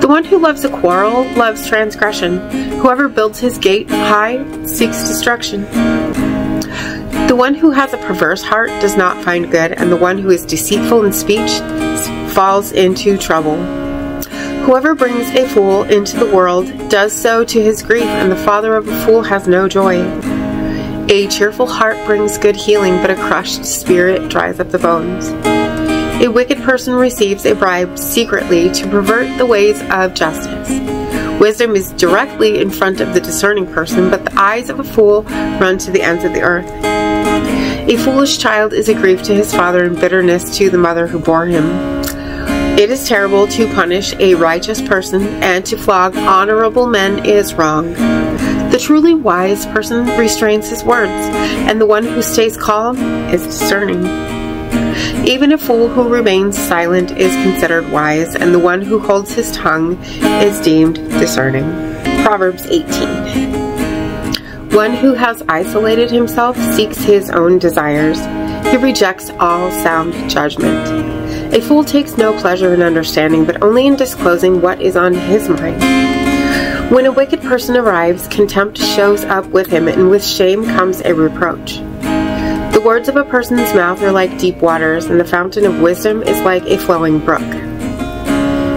The one who loves a quarrel loves transgression. Whoever builds his gate high seeks destruction. The one who has a perverse heart does not find good, and the one who is deceitful in speech falls into trouble. Whoever brings a fool into the world does so to his grief, and the father of a fool has no joy. A cheerful heart brings good healing, but a crushed spirit dries up the bones. A wicked person receives a bribe secretly to pervert the ways of justice. Wisdom is directly in front of the discerning person, but the eyes of a fool run to the ends of the earth. A foolish child is a grief to his father and bitterness to the mother who bore him. It is terrible to punish a righteous person, and to flog honorable men is wrong. The truly wise person restrains his words, and the one who stays calm is discerning. Even a fool who remains silent is considered wise, and the one who holds his tongue is deemed discerning. Proverbs 18. One who has isolated himself seeks his own desires. He rejects all sound judgment. A fool takes no pleasure in understanding, but only in disclosing what is on his mind. When a wicked person arrives, contempt shows up with him, and with shame comes a reproach. The words of a person's mouth are like deep waters, and the fountain of wisdom is like a flowing brook.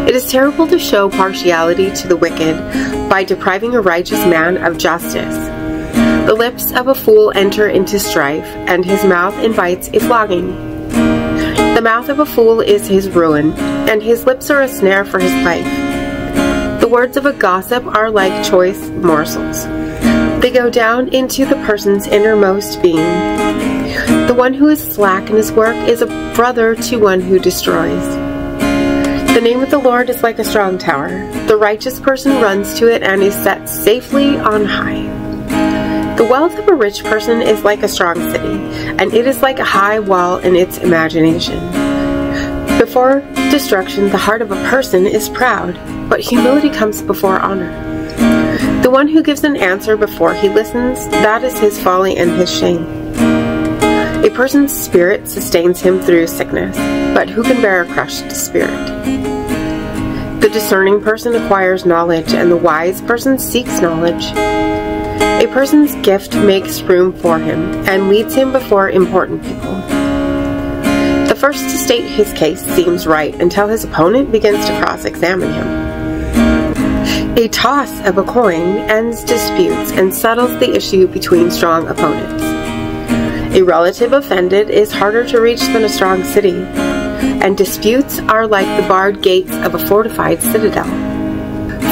It is terrible to show partiality to the wicked by depriving a righteous man of justice. The lips of a fool enter into strife, and his mouth invites a flogging. The mouth of a fool is his ruin, and his lips are a snare for his life. The words of a gossip are like choice morsels. They go down into the person's innermost being. The one who is slack in his work is a brother to one who destroys. The name of the Lord is like a strong tower. The righteous person runs to it and is set safely on high. The wealth of a rich person is like a strong city, and it is like a high wall in its imagination. Before destruction, the heart of a person is proud, but humility comes before honor. The one who gives an answer before he listens, that is his folly and his shame. A person's spirit sustains him through sickness, but who can bear a crushed spirit? The discerning person acquires knowledge, and the wise person seeks knowledge. A person's gift makes room for him, and leads him before important people. The first to state his case seems right until his opponent begins to cross-examine him. A toss of a coin ends disputes and settles the issue between strong opponents. A relative offended is harder to reach than a strong city, and disputes are like the barred gates of a fortified citadel.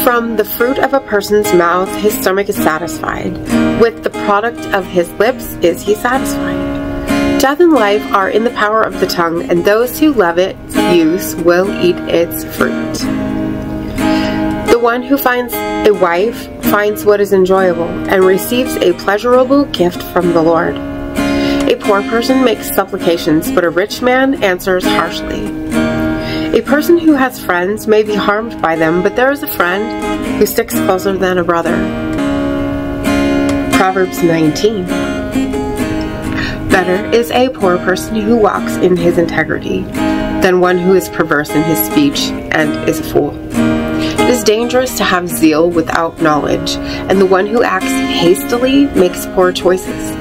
From the fruit of a person's mouth his stomach is satisfied. With the product of his lips is he satisfied. Death and life are in the power of the tongue, and those who love its use will eat its fruit. The one who finds a wife finds what is enjoyable, and receives a pleasurable gift from the Lord. A poor person makes supplications, but a rich man answers harshly. A person who has friends may be harmed by them, but there is a friend who sticks closer than a brother. Proverbs 19. Better is a poor person who walks in his integrity than one who is perverse in his speech and is a fool. It is dangerous to have zeal without knowledge, and the one who acts hastily makes poor choices.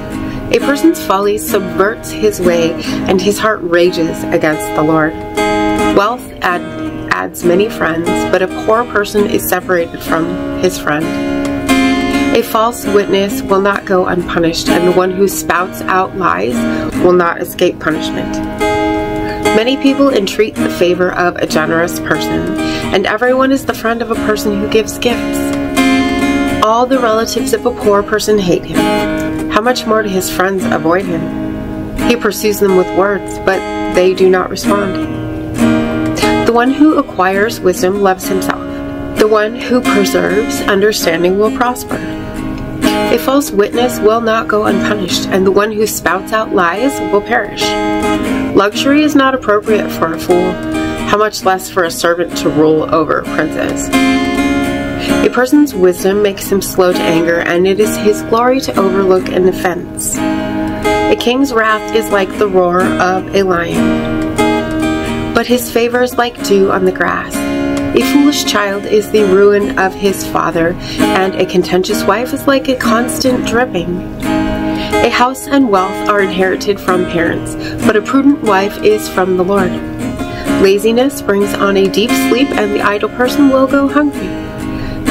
A person's folly subverts his way, and his heart rages against the Lord. Wealth adds many friends, but a poor person is separated from his friend. A false witness will not go unpunished, and the one who spouts out lies will not escape punishment. Many people entreat the favor of a generous person, and everyone is the friend of a person who gives gifts. All the relatives of a poor person hate him. How much more do his friends avoid him? He pursues them with words, but they do not respond. The one who acquires wisdom loves himself. The one who preserves understanding will prosper. A false witness will not go unpunished, and the one who spouts out lies will perish. Luxury is not appropriate for a fool, how much less for a servant to rule over princes. A person's wisdom makes him slow to anger, and it is his glory to overlook an offense. A king's wrath is like the roar of a lion, but his favor is like dew on the grass. A foolish child is the ruin of his father, and a contentious wife is like a constant dripping. A house and wealth are inherited from parents, but a prudent wife is from the Lord. Laziness brings on a deep sleep, and the idle person will go hungry.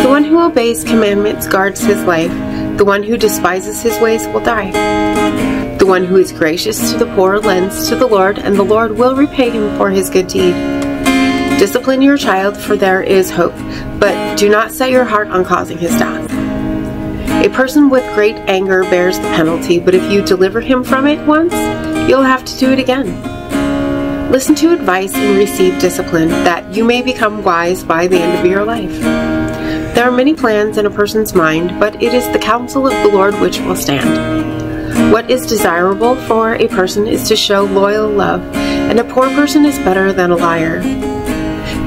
The one who obeys commandments guards his life. The one who despises his ways will die. The one who is gracious to the poor lends to the Lord, and the Lord will repay him for his good deed. Discipline your child, for there is hope, but do not set your heart on causing his death. A person with great anger bears the penalty, but if you deliver him from it once, you'll have to do it again. Listen to advice and receive discipline, that you may become wise by the end of your life. There are many plans in a person's mind, but it is the counsel of the Lord which will stand. What is desirable for a person is to show loyal love, and a poor person is better than a liar.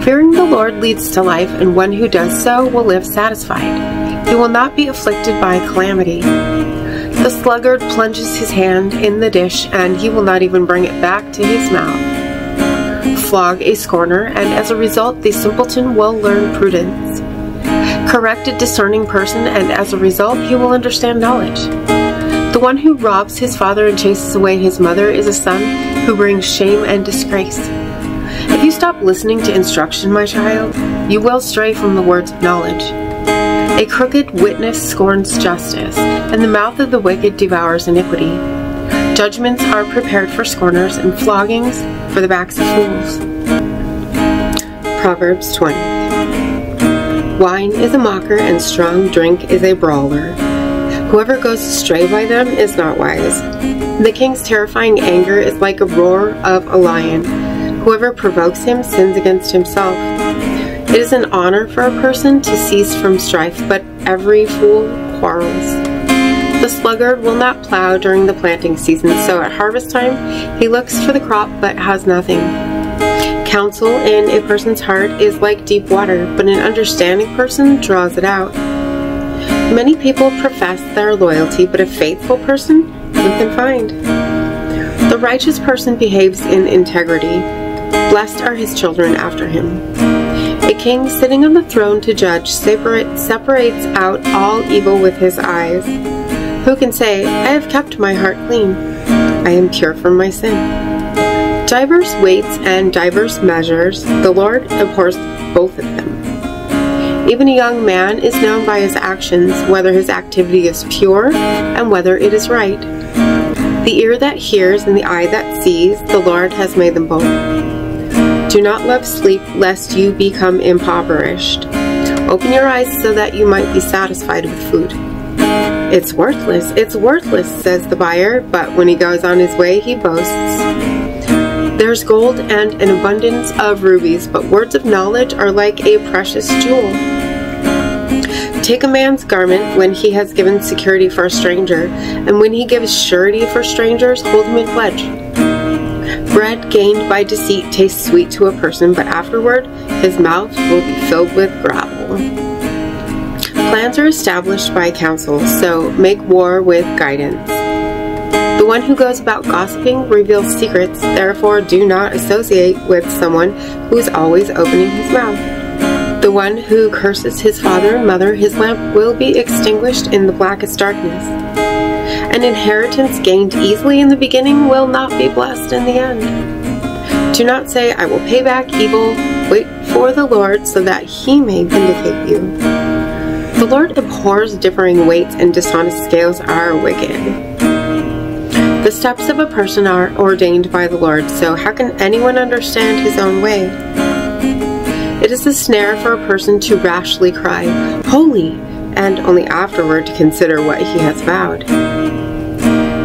Fearing the Lord leads to life, and one who does so will live satisfied. He will not be afflicted by calamity. The sluggard plunges his hand in the dish, and he will not even bring it back to his mouth. Flog a scorner, and as a result the simpleton will learn prudence. Correct a discerning person, and as a result he will understand knowledge. The one who robs his father and chases away his mother is a son who brings shame and disgrace. If you stop listening to instruction, my child, you will stray from the words of knowledge. A crooked witness scorns justice, and the mouth of the wicked devours iniquity. Judgments are prepared for scorners, and floggings for the backs of fools. Proverbs 20. Wine is a mocker, and strong drink is a brawler. Whoever goes astray by them is not wise. The king's terrifying anger is like a roar of a lion. Whoever provokes him sins against himself. It is an honor for a person to cease from strife, but every fool quarrels. The sluggard will not plow during the planting season, so at harvest time he looks for the crop but has nothing. Counsel in a person's heart is like deep water, but an understanding person draws it out. Many people profess their loyalty, but a faithful person who can find? The righteous person behaves in integrity. Blessed are his children after him. A king sitting on the throne to judge separates out all evil with his eyes. Who can say, I have kept my heart clean, I am pure from my sin? Diverse weights and diverse measures, the Lord abhors both of them. Even a young man is known by his actions, whether his activity is pure and whether it is right. The ear that hears and the eye that sees, the Lord has made them both. Do not love sleep, lest you become impoverished, Open your eyes so that you might be satisfied with food. It's worthless, says the buyer, but when he goes on his way, he boasts. There's gold and an abundance of rubies, but words of knowledge are like a precious jewel. Take a man's garment when he has given security for a stranger, and when he gives surety for strangers, hold him in pledge. Bread gained by deceit tastes sweet to a person, but afterward his mouth will be filled with gravel. Plans are established by counsel, so make war with guidance. The one who goes about gossiping reveals secrets, therefore do not associate with someone who is always opening his mouth. The one who curses his father and mother, his lamp will be extinguished in the blackest darkness. An inheritance gained easily in the beginning will not be blessed in the end. Do not say, I will pay back evil. Wait for the Lord so that he may vindicate you. The Lord abhors differing weights, and dishonest scales are wicked. The steps of a person are ordained by the Lord, so how can anyone understand his own way? It is a snare for a person to rashly cry, Holy, and only afterward to consider what he has vowed.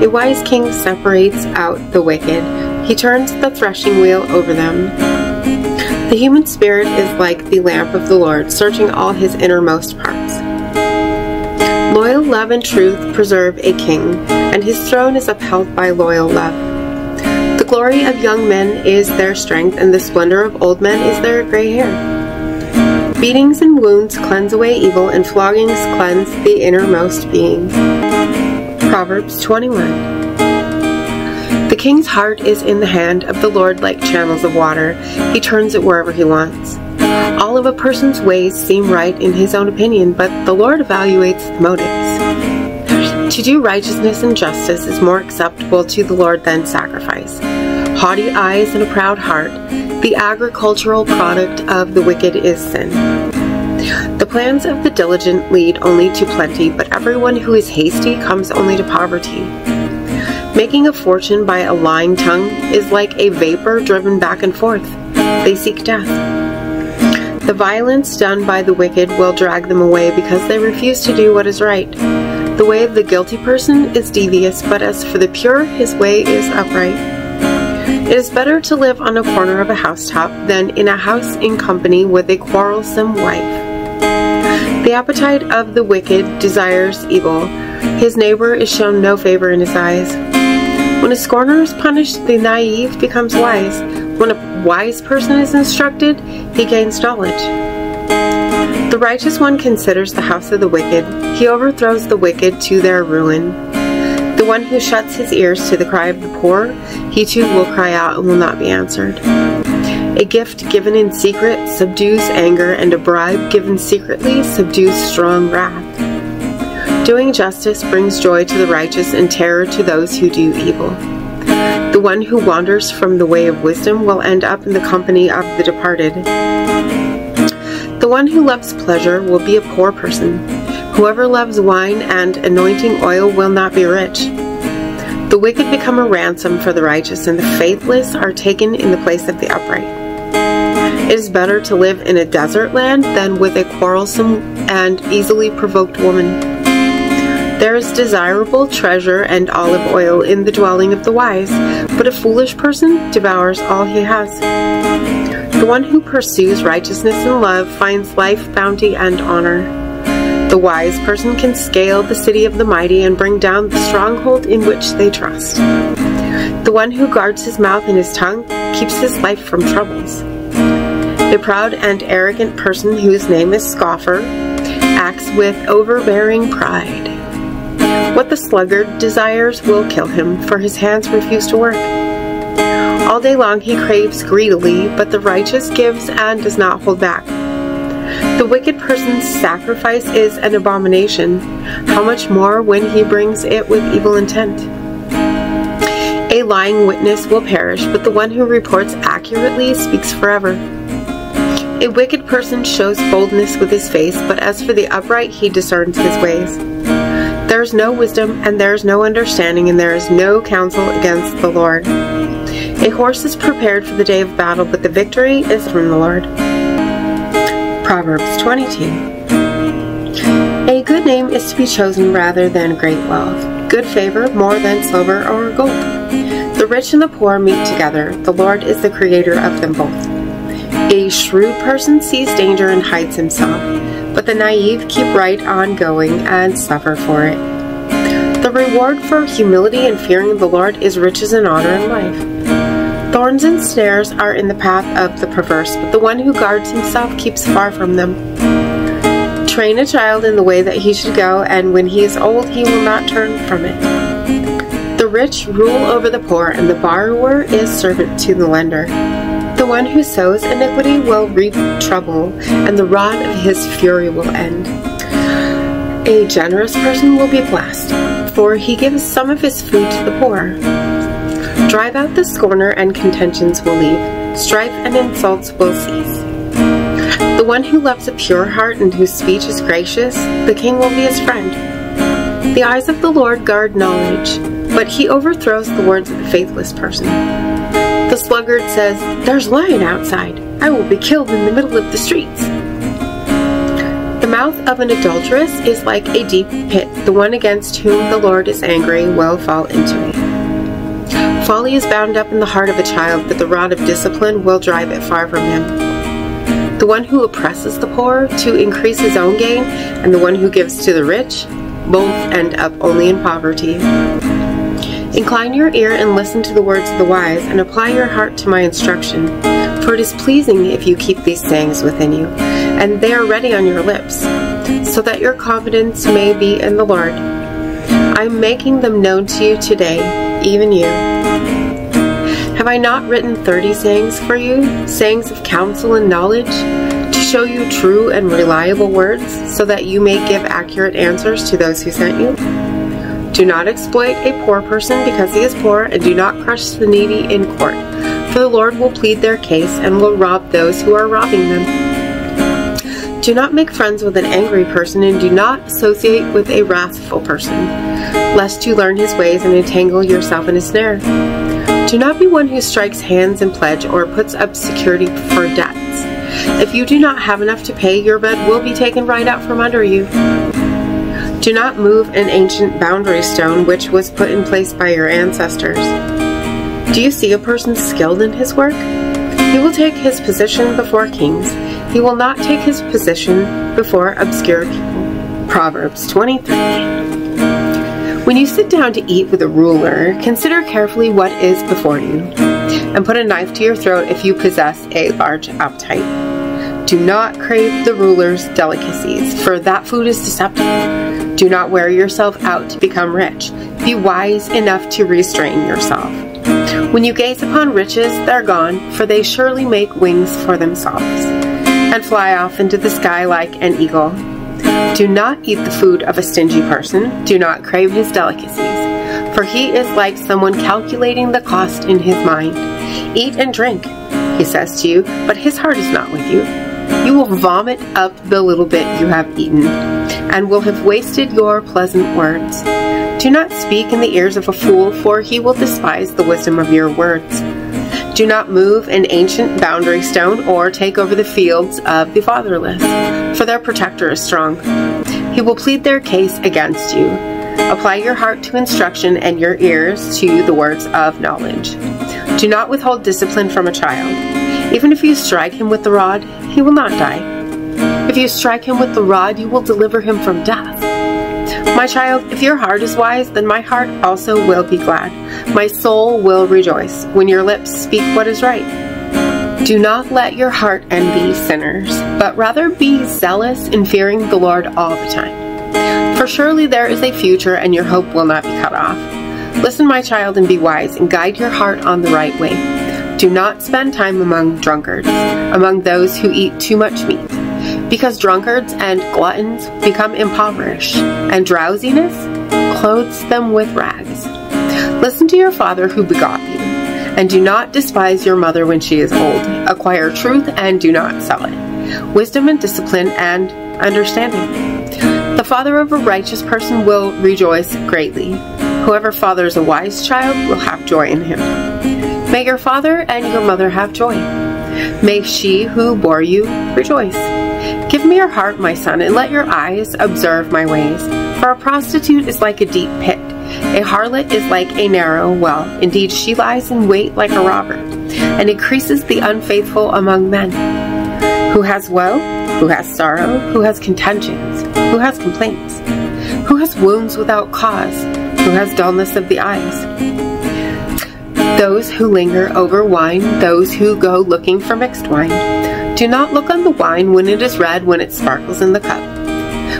A wise king separates out the wicked. He turns the threshing wheel over them. The human spirit is like the lamp of the Lord, searching all his innermost parts. Loyal love and truth preserve a king, and his throne is upheld by loyal love. The glory of young men is their strength, and the splendor of old men is their gray hair. Beatings and wounds cleanse away evil, and floggings cleanse the innermost being. Proverbs 21. The king's heart is in the hand of the Lord like channels of water. He turns it wherever he wants. All of a person's ways seem right in his own opinion, but the Lord evaluates the motives. To do righteousness and justice is more acceptable to the Lord than sacrifice. Haughty eyes and a proud heart, the agricultural product of the wicked is sin. The plans of the diligent lead only to plenty, but everyone who is hasty comes only to poverty. Making a fortune by a lying tongue is like a vapor driven back and forth. They seek death. The violence done by the wicked will drag them away because they refuse to do what is right. The way of the guilty person is devious, but as for the pure, his way is upright. It is better to live on a corner of a housetop than in a house in company with a quarrelsome wife. The appetite of the wicked desires evil. His neighbor is shown no favor in his eyes. When a scorner is punished, the naive becomes wise. When a wise person is instructed, he gains knowledge. The righteous one considers the house of the wicked. He overthrows the wicked to their ruin. The one who shuts his ears to the cry of the poor, he too will cry out and will not be answered. A gift given in secret subdues anger, and a bribe given secretly subdues strong wrath. Doing justice brings joy to the righteous and terror to those who do evil. The one who wanders from the way of wisdom will end up in the company of the departed. The one who loves pleasure will be a poor person. Whoever loves wine and anointing oil will not be rich. The wicked become a ransom for the righteous, and the faithless are taken in the place of the upright. It is better to live in a desert land than with a quarrelsome and easily provoked woman. There is desirable treasure and olive oil in the dwelling of the wise, but a foolish person devours all he has. The one who pursues righteousness and love finds life, bounty, and honor. The wise person can scale the city of the mighty and bring down the stronghold in which they trust. The one who guards his mouth and his tongue keeps his life from troubles. A proud and arrogant person whose name is Scoffer acts with overbearing pride. What the sluggard desires will kill him, for his hands refuse to work. All day long he craves greedily, but the righteous gives and does not hold back. The wicked person's sacrifice is an abomination. How much more when he brings it with evil intent? A lying witness will perish, but the one who reports accurately speaks forever. A wicked person shows boldness with his face, but as for the upright, he discerns his ways. There is no wisdom, and there is no understanding, and there is no counsel against the Lord. A horse is prepared for the day of battle, but the victory is from the Lord. Proverbs 22. A good name is to be chosen rather than great wealth, good favor more than silver or gold. The rich and the poor meet together. The Lord is the creator of them both. A shrewd person sees danger and hides himself, but the naive keep right on going and suffer for it. The reward for humility and fearing the Lord is riches and honor and life. Thorns and snares are in the path of the perverse, but the one who guards himself keeps far from them. Train a child in the way that he should go, and when he is old he will not turn from it. The rich rule over the poor, and the borrower is servant to the lender. The one who sows iniquity will reap trouble, and the rod of his fury will end. A generous person will be blessed, for he gives some of his food to the poor. Drive out the scorner, and contentions will leave. Strife and insults will cease. The one who loves a pure heart and whose speech is gracious, the king will be his friend. The eyes of the Lord guard knowledge, but he overthrows the words of the faithless person. The sluggard says, "There's lion outside. I will be killed in the middle of the streets." The mouth of an adulteress is like a deep pit. The one against whom the Lord is angry will fall into it. Folly is bound up in the heart of a child, but the rod of discipline will drive it far from him. The one who oppresses the poor to increase his own gain, and the one who gives to the rich, both end up only in poverty. Incline your ear and listen to the words of the wise, and apply your heart to my instruction. For it is pleasing if you keep these sayings within you, and they are ready on your lips, so that your confidence may be in the Lord. I am making them known to you today, even you. Have I not written 30 sayings for you, sayings of counsel and knowledge, to show you true and reliable words, so that you may give accurate answers to those who sent you? Do not exploit a poor person because he is poor, and do not crush the needy in court, for the Lord will plead their case and will rob those who are robbing them. Do not make friends with an angry person, and do not associate with a wrathful person, lest you learn his ways and entangle yourself in a snare. Do not be one who strikes hands in pledge or puts up security for debts. If you do not have enough to pay, your bed will be taken right out from under you. Do not move an ancient boundary stone which was put in place by your ancestors. Do you see a person skilled in his work? He will take his position before kings. He will not take his position before obscure people. Proverbs 23. When you sit down to eat with a ruler, consider carefully what is before you, and put a knife to your throat if you possess a large appetite. Do not crave the ruler's delicacies, for that food is deceptive. Do not wear yourself out to become rich. Be wise enough to restrain yourself. When you gaze upon riches, they're gone, for they surely make wings for themselves, and fly off into the sky like an eagle. Do not eat the food of a stingy person. Do not crave his delicacies, for he is like someone calculating the cost in his mind. Eat and drink, he says to you, but his heart is not with you. You will vomit up the little bit you have eaten, and will have wasted your pleasant words. Do not speak in the ears of a fool, for he will despise the wisdom of your words. Do not move an ancient boundary stone or take over the fields of the fatherless, for their protector is strong. He will plead their case against you. Apply your heart to instruction and your ears to the words of knowledge. Do not withhold discipline from a child. Even if you strike him with the rod, he will not die. If you strike him with the rod, you will deliver him from death. My child, if your heart is wise, then my heart also will be glad. My soul will rejoice when your lips speak what is right. Do not let your heart envy sinners, but rather be zealous in fearing the Lord all the time. For surely there is a future, and your hope will not be cut off. Listen, my child, and be wise, and guide your heart on the right way. Do not spend time among drunkards, among those who eat too much meat, because drunkards and gluttons become impoverished, and drowsiness clothes them with rags. Listen to your father who begot you, and do not despise your mother when she is old. Acquire truth and do not sell it, wisdom and discipline and understanding. The father of a righteous person will rejoice greatly. Whoever fathers a wise child will have joy in him. May your father and your mother have joy. May she who bore you rejoice. Give me your heart, my son, and let your eyes observe my ways. For a prostitute is like a deep pit. A harlot is like a narrow well. Indeed, she lies in wait like a robber, and increases the unfaithful among men. Who has woe? Who has sorrow? Who has contentions? Who has complaints? Who has wounds without cause? Who has dullness of the eyes? Those who linger over wine, those who go looking for mixed wine. Do not look on the wine when it is red, when it sparkles in the cup,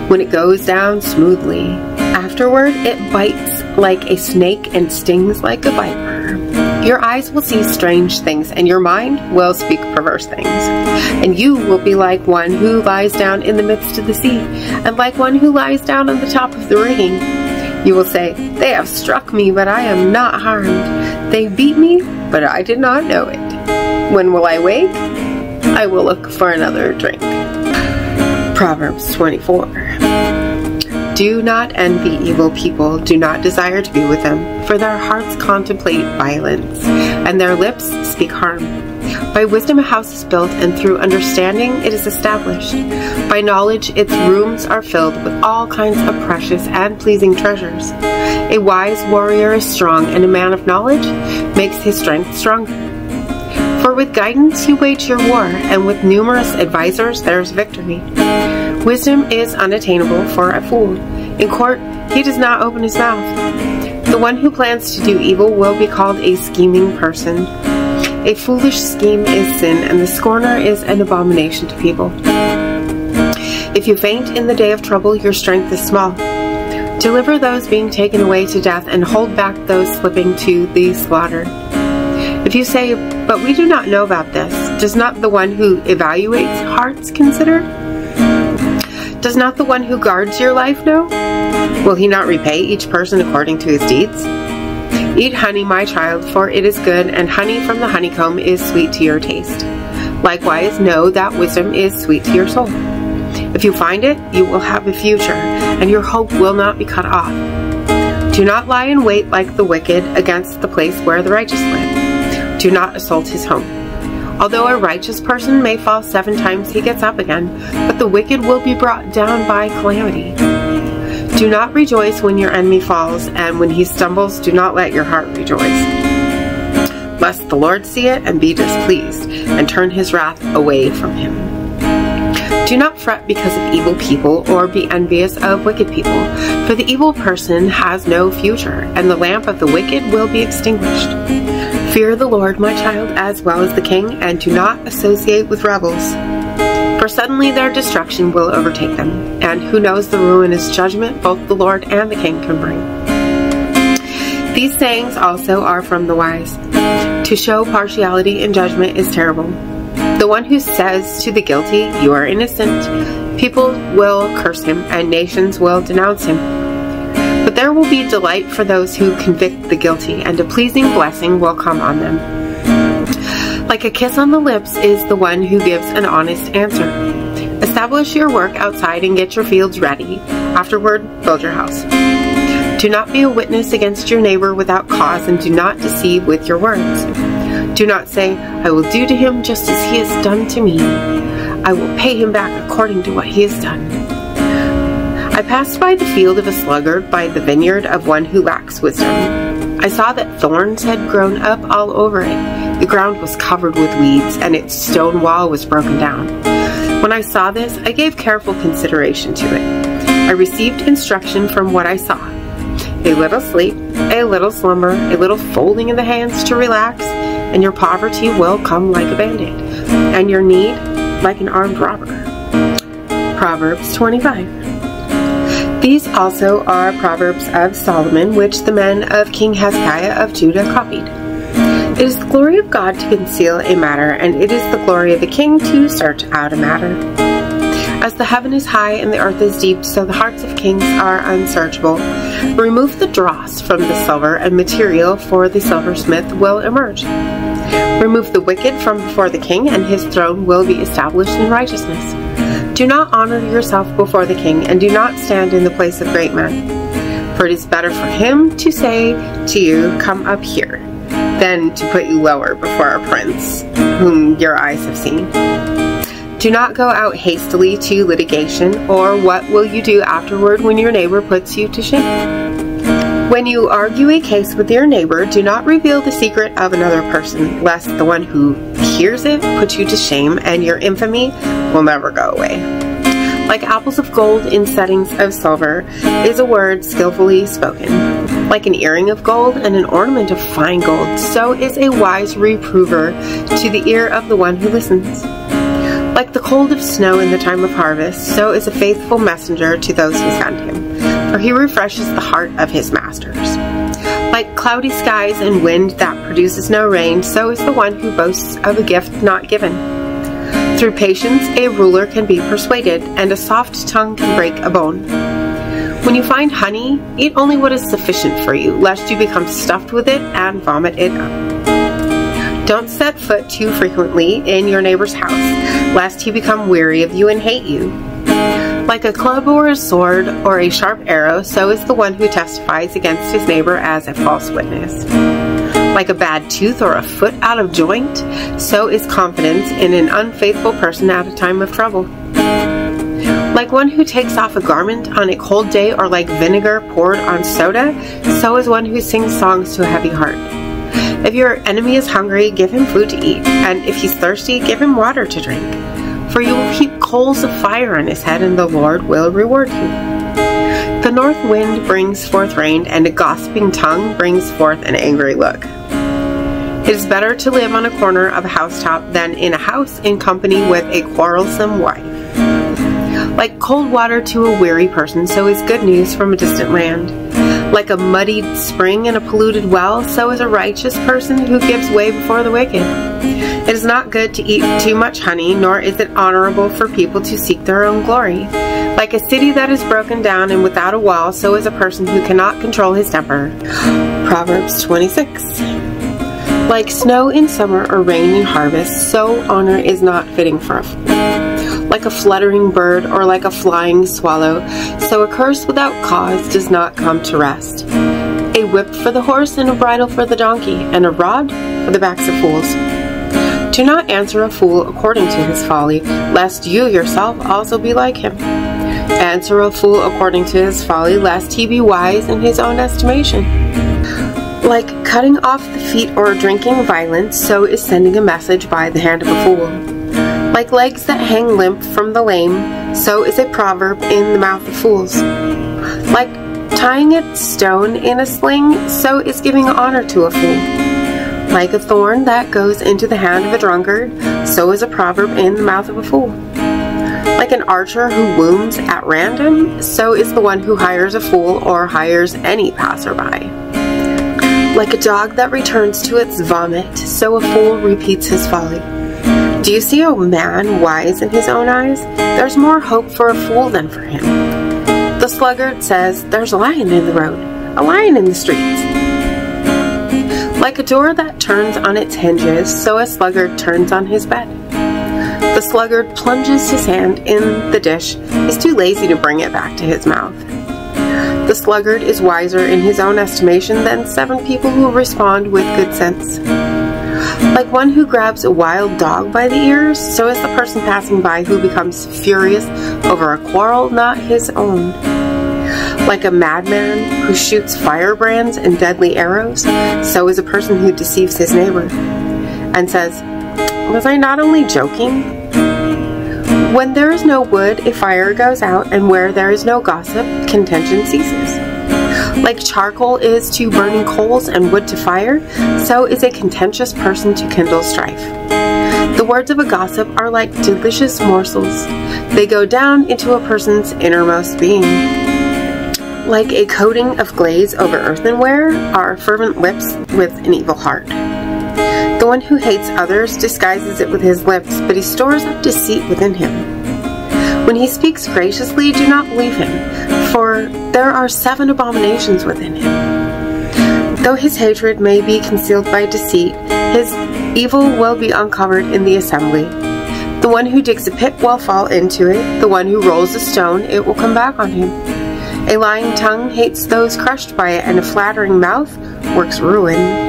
when it goes down smoothly. Afterward, it bites like a snake and stings like a viper. Your eyes will see strange things, and your mind will speak perverse things. And you will be like one who lies down in the midst of the sea, and like one who lies down on the top of the rigging. You will say, they have struck me, but I am not harmed. They beat me, but I did not know it. When will I wake? I will look for another drink. Proverbs 24. Do not envy evil people, do not desire to be with them, for their hearts contemplate violence, and their lips speak harm. By wisdom a house is built, and through understanding it is established. By knowledge its rooms are filled with all kinds of precious and pleasing treasures. A wise warrior is strong, and a man of knowledge makes his strength stronger. For with guidance you wage your war, and with numerous advisers there is victory. Wisdom is unattainable for a fool. In court he does not open his mouth. The one who plans to do evil will be called a scheming person. A foolish scheme is sin, and the scorner is an abomination to people. If you faint in the day of trouble, your strength is small. Deliver those being taken away to death, and hold back those slipping to the slaughter. If you say, but we do not know about this, does not the one who evaluates hearts consider? Does not the one who guards your life know? Will he not repay each person according to his deeds? Eat honey, my child, for it is good, and honey from the honeycomb is sweet to your taste. Likewise, know that wisdom is sweet to your soul. If you find it, you will have a future, and your hope will not be cut off. Do not lie in wait like the wicked against the place where the righteous live. Do not assault his home. Although a righteous person may fall 7 times, he gets up again, but the wicked will be brought down by calamity. Do not rejoice when your enemy falls, and when he stumbles, do not let your heart rejoice. Lest the Lord see it and be displeased, and turn his wrath away from him. Do not fret because of evil people, or be envious of wicked people, for the evil person has no future, and the lamp of the wicked will be extinguished. Fear the Lord, my child, as well as the king, and do not associate with rebels. For suddenly their destruction will overtake them, and who knows the ruinous judgment both the Lord and the king can bring. These sayings also are from the wise. To show partiality in judgment is terrible. The one who says to the guilty, you are innocent, people will curse him, and nations will denounce him. But there will be delight for those who convict the guilty, and a pleasing blessing will come on them. Like a kiss on the lips is the one who gives an honest answer. Establish your work outside and get your fields ready. Afterward, build your house. Do not be a witness against your neighbor without cause, and do not deceive with your words. Do not say, I will do to him just as he has done to me. I will pay him back according to what he has done. I passed by the field of a sluggard, by the vineyard of one who lacks wisdom. I saw that thorns had grown up all over it. The ground was covered with weeds, and its stone wall was broken down. When I saw this, I gave careful consideration to it. I received instruction from what I saw. A little sleep, a little slumber, a little folding of the hands to relax, and your poverty will come like a bandit, and your need like an armed robber. Proverbs 25. These also are Proverbs of Solomon, which the men of King Hezekiah of Judah copied. It is the glory of God to conceal a matter, and it is the glory of the king to search out a matter. As the heaven is high and the earth is deep, so the hearts of kings are unsearchable. Remove the dross from the silver, and material for the silversmith will emerge. Remove the wicked from before the king, and his throne will be established in righteousness. Do not honor yourself before the king, and do not stand in the place of great men. For it is better for him to say to you, come up here, than to put you lower before a prince whom your eyes have seen. Do not go out hastily to litigation, or what will you do afterward when your neighbor puts you to shame? When you argue a case with your neighbor, do not reveal the secret of another person, lest the one who hears it put you to shame, and your infamy will never go away. Like apples of gold in settings of silver is a word skillfully spoken. Like an earring of gold and an ornament of fine gold, so is a wise reprover to the ear of the one who listens. Like the cold of snow in the time of harvest, so is a faithful messenger to those who send him, for he refreshes the heart of his masters. Like cloudy skies and wind that produces no rain, so is the one who boasts of a gift not given. Through patience a ruler can be persuaded, and a soft tongue can break a bone. When you find honey, eat only what is sufficient for you, lest you become stuffed with it and vomit it up. Don't set foot too frequently in your neighbor's house, lest he become weary of you and hate you. Like a club or a sword or a sharp arrow, so is the one who testifies against his neighbor as a false witness. Like a bad tooth or a foot out of joint, so is confidence in an unfaithful person at a time of trouble. Like one who takes off a garment on a cold day, or like vinegar poured on soda, so is one who sings songs to a heavy heart. If your enemy is hungry, give him food to eat, and if he's thirsty, give him water to drink. For you will heap coals of fire on his head, and the Lord will reward you. The north wind brings forth rain, and a gossiping tongue brings forth an angry look. It is better to live on a corner of a housetop than in a house in company with a quarrelsome wife. Like cold water to a weary person, so is good news from a distant land. Like a muddied spring and a polluted well, so is a righteous person who gives way before the wicked. It is not good to eat too much honey, nor is it honorable for people to seek their own glory. Like a city that is broken down and without a wall, so is a person who cannot control his temper. Proverbs 26. Like snow in summer or rain in harvest, so honor is not fitting for a fool. Like a fluttering bird or like a flying swallow, so a curse without cause does not come to rest. A whip for the horse and a bridle for the donkey, and a rod for the backs of fools. Do not answer a fool according to his folly, lest you yourself also be like him. Answer a fool according to his folly, lest he be wise in his own estimation. Like cutting off the feet or drinking violence, so is sending a message by the hand of a fool. Like legs that hang limp from the lame, so is a proverb in the mouth of fools. Like tying a stone in a sling, so is giving honor to a fool. Like a thorn that goes into the hand of a drunkard, so is a proverb in the mouth of a fool. Like an archer who wounds at random, so is the one who hires a fool or hires any passerby. Like a dog that returns to its vomit, so a fool repeats his folly. Do you see a man wise in his own eyes? There's more hope for a fool than for him. The sluggard says, there's a lion in the road, a lion in the streets. Like a door that turns on its hinges, so a sluggard turns on his bed. The sluggard plunges his hand in the dish, is too lazy to bring it back to his mouth. The sluggard is wiser in his own estimation than 7 people who respond with good sense. Like one who grabs a wild dog by the ears, so is the person passing by who becomes furious over a quarrel not his own. Like a madman who shoots firebrands and deadly arrows, so is a person who deceives his neighbor and says, was I not only joking? When there is no wood, a fire goes out, and where there is no gossip, contention ceases. Like charcoal is to burning coals and wood to fire, so is a contentious person to kindle strife. The words of a gossip are like delicious morsels. They go down into a person's innermost being. Like a coating of glaze over earthenware are fervent lips with an evil heart. The one who hates others disguises it with his lips, but he stores up deceit within him. When he speaks graciously, do not believe him, for there are 7 abominations within him. Though his hatred may be concealed by deceit, his evil will be uncovered in the assembly. The one who digs a pit will fall into it. The one who rolls a stone, it will come back on him. A lying tongue hates those crushed by it, and a flattering mouth works ruin.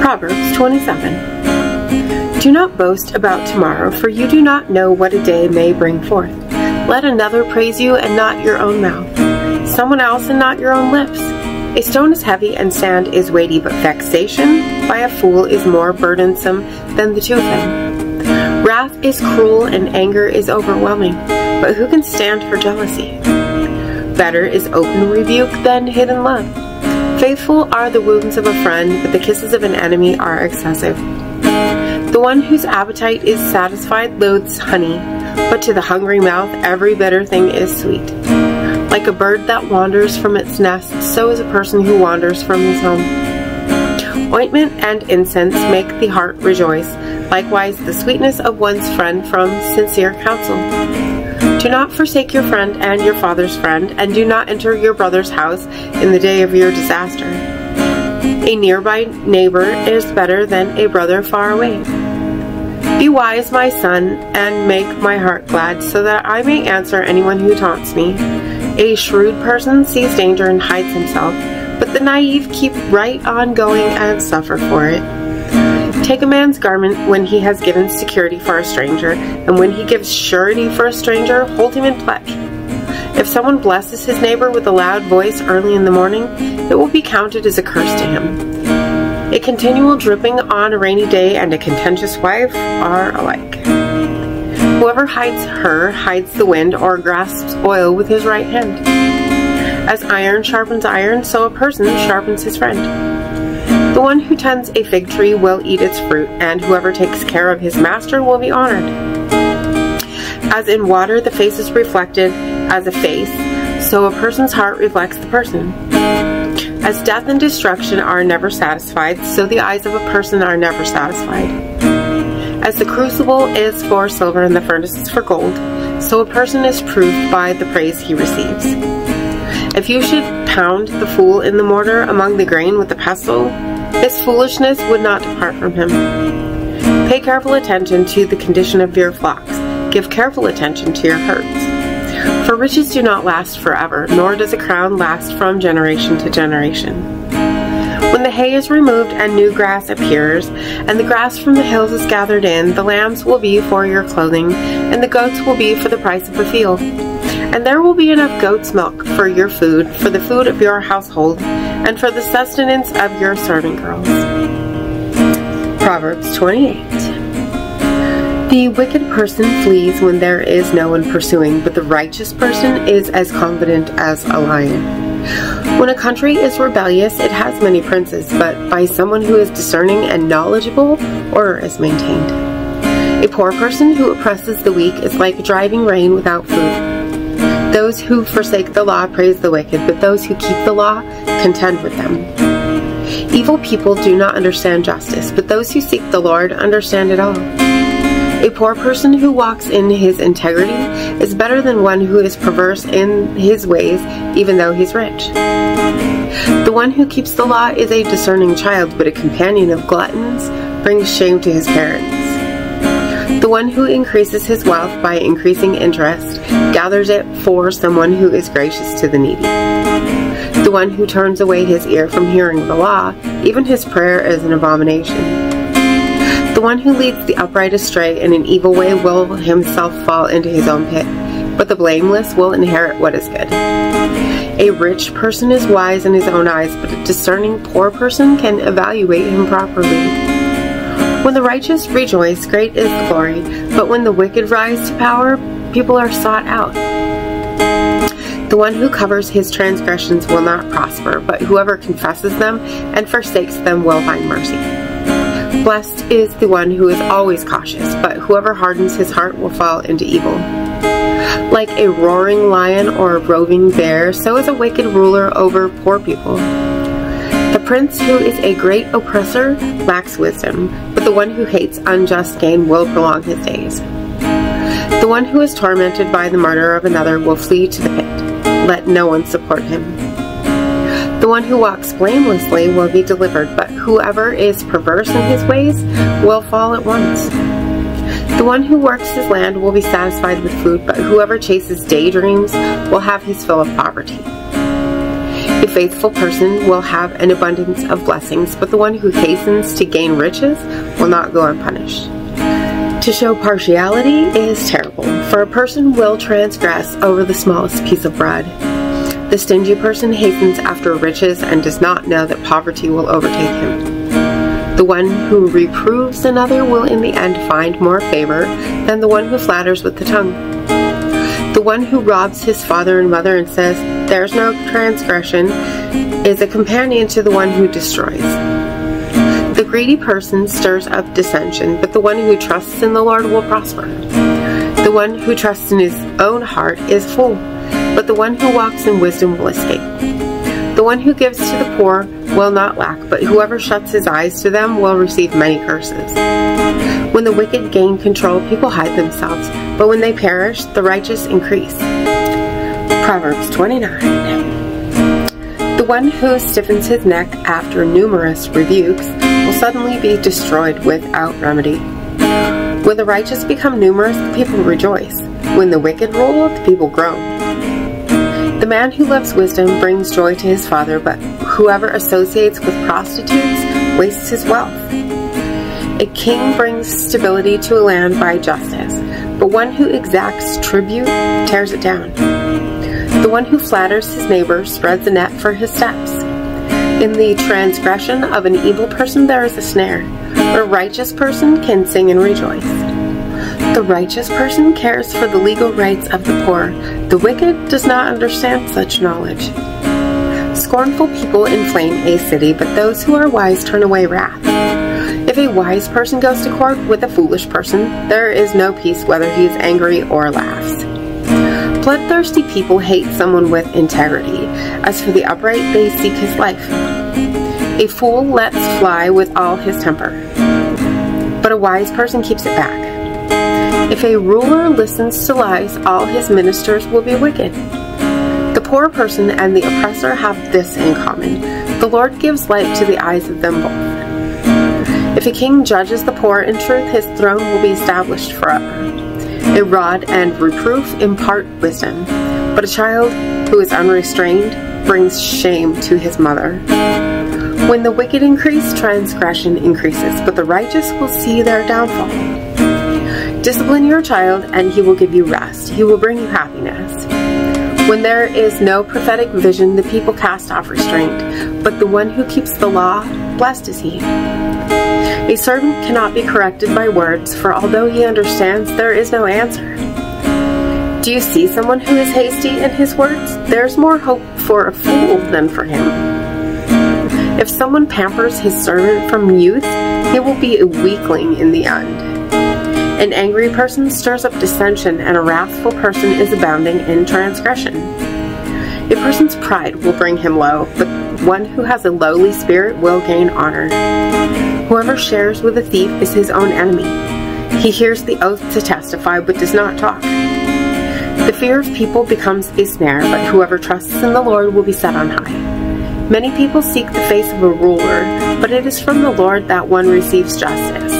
Proverbs 27. Do not boast about tomorrow, for you do not know what a day may bring forth. Let another praise you and not your own mouth, someone else and not your own lips. A stone is heavy and sand is weighty, but vexation by a fool is more burdensome than the two of them. Wrath is cruel and anger is overwhelming, but who can stand for jealousy? Better is open rebuke than hidden love. Faithful are the wounds of a friend, but the kisses of an enemy are excessive. The one whose appetite is satisfied loathes honey, but to the hungry mouth every bitter thing is sweet. Like a bird that wanders from its nest, so is a person who wanders from his home. Ointment and incense make the heart rejoice, likewise the sweetness of one's friend from sincere counsel. Do not forsake your friend and your father's friend, and do not enter your brother's house in the day of your disaster. A nearby neighbor is better than a brother far away. Be wise, my son, and make my heart glad, so that I may answer anyone who taunts me. A shrewd person sees danger and hides himself, but the naive keep right on going and suffer for it. Take a man's garment when he has given security for a stranger, and when he gives surety for a stranger, hold him in pledge. If someone blesses his neighbor with a loud voice early in the morning, it will be counted as a curse to him. A continual dripping on a rainy day and a contentious wife are alike. Whoever hides her hides the wind or grasps oil with his right hand. As iron sharpens iron, so a person sharpens his friend. The one who tends a fig tree will eat its fruit, and whoever takes care of his master will be honored. As in water the face is reflected as a face, so a person's heart reflects the person. As death and destruction are never satisfied, so the eyes of a person are never satisfied. As the crucible is for silver and the furnace is for gold, so a person is proved by the praise he receives. If you should pound the fool in the mortar among the grain with the pestle, his foolishness would not depart from him. Pay careful attention to the condition of your flocks. Give careful attention to your herds. For riches do not last forever, nor does a crown last from generation to generation. When the hay is removed and new grass appears, and the grass from the hills is gathered in, the lambs will be for your clothing, and the goats will be for the price of the field. And there will be enough goat's milk for your food, for the food of your household, and for the sustenance of your servant girls. Proverbs 28. The wicked person flees when there is no one pursuing, but the righteous person is as confident as a lion. When a country is rebellious, it has many princes, but by someone who is discerning and knowledgeable, order is maintained. A poor person who oppresses the weak is like driving rain without food. Those who forsake the law praise the wicked, but those who keep the law contend with them. Evil people do not understand justice, but those who seek the Lord understand it all. A poor person who walks in his integrity is better than one who is perverse in his ways, even though he's rich. The one who keeps the law is a discerning child, but a companion of gluttons brings shame to his parents. The one who increases his wealth by increasing interest gathers it for someone who is gracious to the needy. The one who turns away his ear from hearing the law, even his prayer is an abomination. The one who leads the upright astray in an evil way will himself fall into his own pit, but the blameless will inherit what is good. A rich person is wise in his own eyes, but a discerning poor person can evaluate him properly. When the righteous rejoice, great is the glory, but when the wicked rise to power, people are sought out. The one who covers his transgressions will not prosper, but whoever confesses them and forsakes them will find mercy. Blessed is the one who is always cautious, but whoever hardens his heart will fall into evil. Like a roaring lion or a roving bear, so is a wicked ruler over poor people. The prince who is a great oppressor lacks wisdom, but the one who hates unjust gain will prolong his days. The one who is tormented by the murder of another will flee to the pit. Let no one support him. The one who walks blamelessly will be delivered, but whoever is perverse in his ways will fall at once. The one who works his land will be satisfied with food, but whoever chases daydreams will have his fill of poverty. A faithful person will have an abundance of blessings, but the one who hastens to gain riches will not go unpunished. To show partiality is terrible, for a person will transgress over the smallest piece of bread. The stingy person hastens after riches and does not know that poverty will overtake him. The one who reproves another will in the end find more favor than the one who flatters with the tongue. The one who robs his father and mother and says, "There's no transgression," is a companion to the one who destroys. The greedy person stirs up dissension, but the one who trusts in the Lord will prosper. The one who trusts in his own heart is full, but the one who walks in wisdom will escape. The one who gives to the poor will not lack, but whoever shuts his eyes to them will receive many curses. When the wicked gain control, people hide themselves, but when they perish, the righteous increase. Proverbs 29. The one who stiffens his neck after numerous rebukes will suddenly be destroyed without remedy. When the righteous become numerous, the people rejoice. When the wicked rule, the people groan. The man who loves wisdom brings joy to his father, but whoever associates with prostitutes wastes his wealth. A king brings stability to a land by justice, but one who exacts tribute tears it down. The one who flatters his neighbor spreads a net for his steps. In the transgression of an evil person there is a snare, but a righteous person can sing and rejoice. The righteous person cares for the legal rights of the poor. The wicked does not understand such knowledge. Scornful people inflame a city, but those who are wise turn away wrath. If a wise person goes to court with a foolish person, there is no peace whether he is angry or laughs. Bloodthirsty people hate someone with integrity. As for the upright, they seek his life. A fool lets fly with all his temper, but a wise person keeps it back. If a ruler listens to lies, all his ministers will be wicked. The poor person and the oppressor have this in common: the Lord gives light to the eyes of them both. If a king judges the poor in truth, his throne will be established forever. A rod and reproof impart wisdom, but a child who is unrestrained brings shame to his mother. When the wicked increase, transgression increases, but the righteous will see their downfall. Discipline your child, and he will give you rest. He will bring you happiness. When there is no prophetic vision, the people cast off restraint, but the one who keeps the law, blessed is he. A servant cannot be corrected by words, for although he understands, there is no answer. Do you see someone who is hasty in his words? There's more hope for a fool than for him. If someone pampers his servant from youth, he will be a weakling in the end. An angry person stirs up dissension, and a wrathful person is abounding in transgression. A person's pride will bring him low, but one who has a lowly spirit will gain honor. Whoever shares with a thief is his own enemy. He hears the oath to testify, but does not talk. The fear of people becomes a snare, but whoever trusts in the Lord will be set on high. Many people seek the face of a ruler, but it is from the Lord that one receives justice.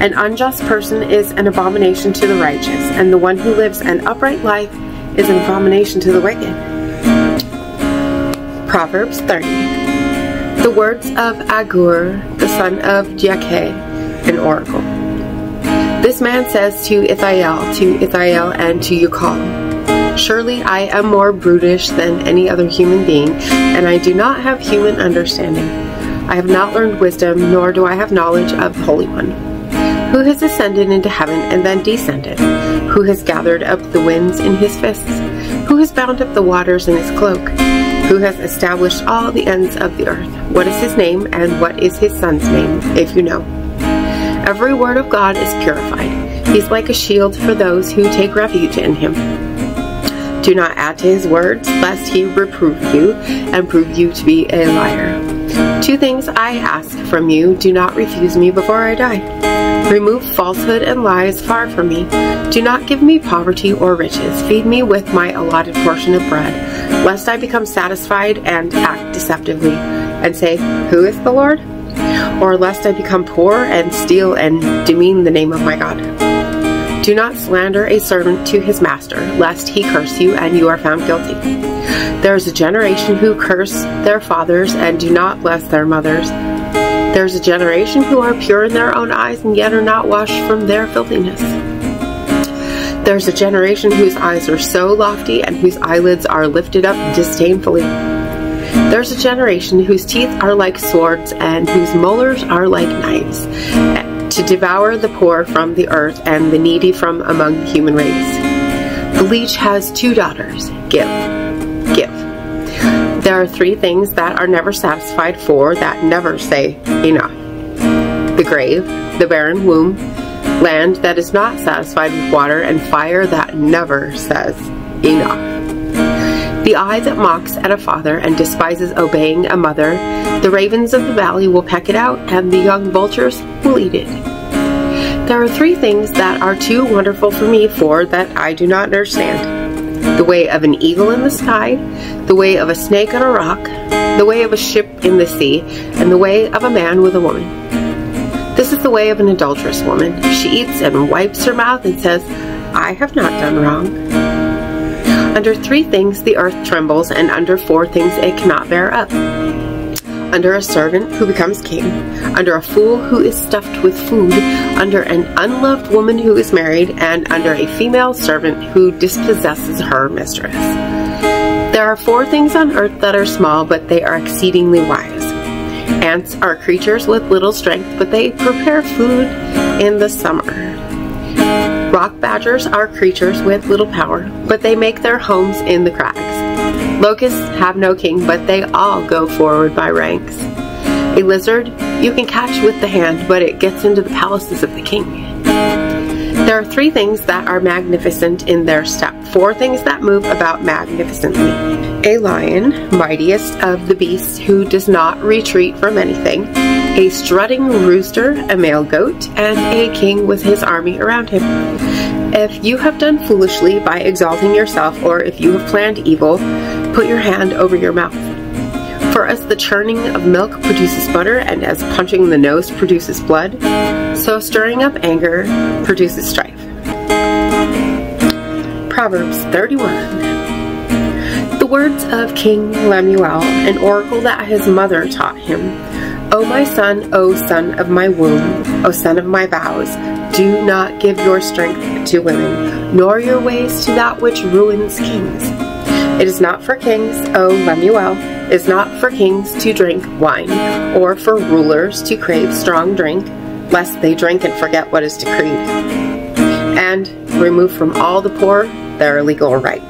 An unjust person is an abomination to the righteous, and the one who lives an upright life is an abomination to the wicked. Proverbs 30. The words of Agur, the son of Jakeh, an oracle. This man says to Ithiel, and to Ukal, "Surely I am more brutish than any other human being, and I do not have human understanding. I have not learned wisdom, nor do I have knowledge of the Holy One. Who has ascended into heaven and then descended? Who has gathered up the winds in his fists? Who has bound up the waters in his cloak? Who has established all the ends of the earth? What is his name, and what is his son's name, if you know? Every word of God is purified. He's like a shield for those who take refuge in him. Do not add to his words, lest he reprove you and prove you to be a liar. 2 things I ask from you. Do not refuse me before I die. Remove falsehood and lies far from me. Do not give me poverty or riches. Feed me with my allotted portion of bread, lest I become satisfied and act deceptively, and say, Who is the Lord? Or lest I become poor and steal and demean the name of my God. Do not slander a servant to his master, lest he curse you and you are found guilty. There is a generation who curse their fathers and do not bless their mothers. There is a generation who are pure in their own eyes and yet are not washed from their filthiness. There is a generation whose eyes are so lofty and whose eyelids are lifted up disdainfully. There is a generation whose teeth are like swords and whose molars are like knives, to devour the poor from the earth and the needy from among the human race. The leech has 2 daughters. Give. There are 3 things that are never satisfied, 4 that never say enough. The grave, the barren womb, land that is not satisfied with water, and fire that never says enough. The eye that mocks at a father and despises obeying a mother, the ravens of the valley will peck it out, and the young vultures will eat it. There are 3 things that are too wonderful for me, 4 that I do not understand. The way of an eagle in the sky, the way of a snake on a rock, the way of a ship in the sea, and the way of a man with a woman. This is the way of an adulterous woman. She eats and wipes her mouth and says, I have not done wrong. Under 3 things the earth trembles, and under 4 things it cannot bear up. Under a servant who becomes king, under a fool who is stuffed with food, under an unloved woman who is married, and under a female servant who dispossesses her mistress. There are 4 things on earth that are small, but they are exceedingly wise. Ants are creatures with little strength, but they prepare food in the summer. Rock badgers are creatures with little power, but they make their homes in the crags. Locusts have no king, but they all go forward by ranks. A lizard you can catch with the hand, but it gets into the palaces of the king. There are 3 things that are magnificent in their step, 4 things that move about magnificently. A lion, mightiest of the beasts, who does not retreat from anything. A strutting rooster, a male goat, and a king with his army around him. If you have done foolishly by exalting yourself, or if you have planned evil, put your hand over your mouth. For as the churning of milk produces butter, and as punching the nose produces blood, so stirring up anger produces strife. Proverbs 31. The words of King Lemuel, an oracle that his mother taught him. O my son, O son of my womb, O son of my vows, do not give your strength to women, nor your ways to that which ruins kings. It is not for kings, O Lemuel, it is not for kings to drink wine, or for rulers to crave strong drink, lest they drink and forget what is decreed, and remove from all the poor their legal rights.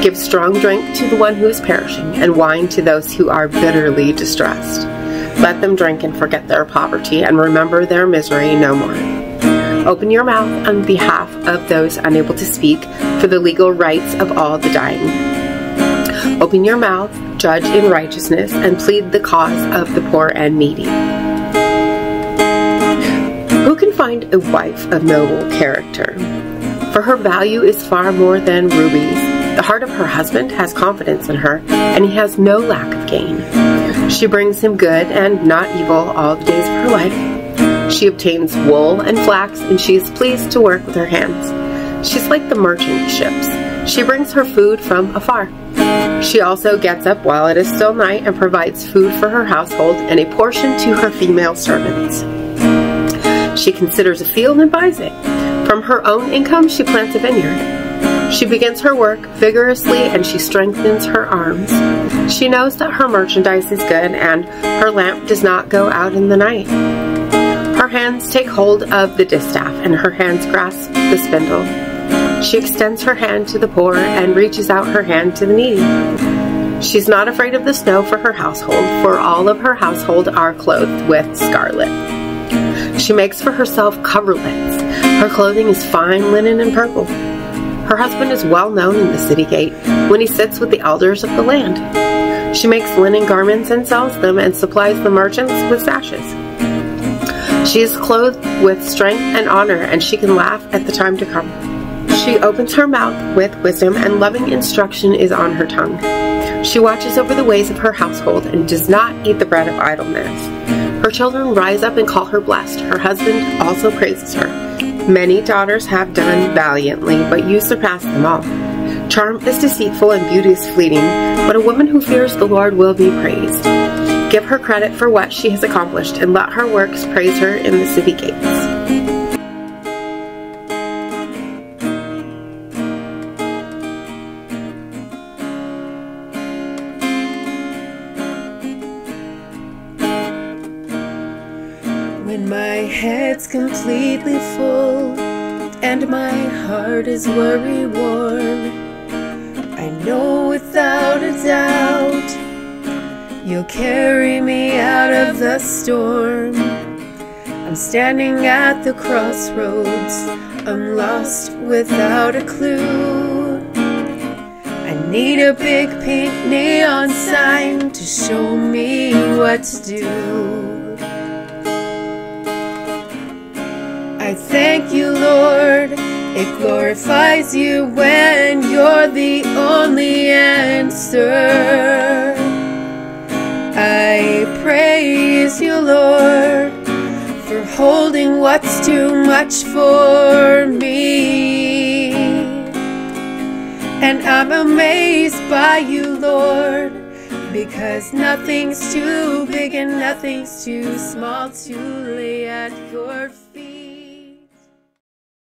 Give strong drink to the one who is perishing, and wine to those who are bitterly distressed. Let them drink and forget their poverty, and remember their misery no more. Open your mouth on behalf of those unable to speak, for the legal rights of all the dying. Open your mouth, judge in righteousness, and plead the cause of the poor and needy. Who can find a wife of noble character? For her value is far more than rubies. The heart of her husband has confidence in her, and he has no lack of gain. She brings him good and not evil all the days of her life. She obtains wool and flax, and she is pleased to work with her hands. She's like the merchant ships. She brings her food from afar. She also gets up while it is still night and provides food for her household and a portion to her female servants. She considers a field and buys it. From her own income she plants a vineyard. She begins her work vigorously, and she strengthens her arms. She knows that her merchandise is good, and her lamp does not go out in the night. Her hands take hold of the distaff, and her hands grasp the spindle. She extends her hand to the poor and reaches out her hand to the needy. She's not afraid of the snow for her household, for all of her household are clothed with scarlet. She makes for herself coverlets. Her clothing is fine linen and purple. Her husband is well known in the city gate when he sits with the elders of the land. She makes linen garments and sells them, and supplies the merchants with sashes. She is clothed with strength and honor, and she can laugh at the time to come. She opens her mouth with wisdom, and loving instruction is on her tongue. She watches over the ways of her household, and does not eat the bread of idleness. Her children rise up and call her blessed. Her husband also praises her. Many daughters have done valiantly, but you surpass them all. Charm is deceitful and beauty is fleeting, but a woman who fears the Lord will be praised. Give her credit for what she has accomplished, and let her works praise her in the city gates. When my head's completely full and my heart is worry-worn, I know without a doubt you'll carry me out of the storm. I'm standing at the crossroads, I'm lost without a clue. I need a big pink neon sign to show me what to do. I thank you, Lord, it glorifies you when you're the only answer. I praise you, Lord, for holding what's too much for me. And I'm amazed by you, Lord, because nothing's too big and nothing's too small to lay at your feet.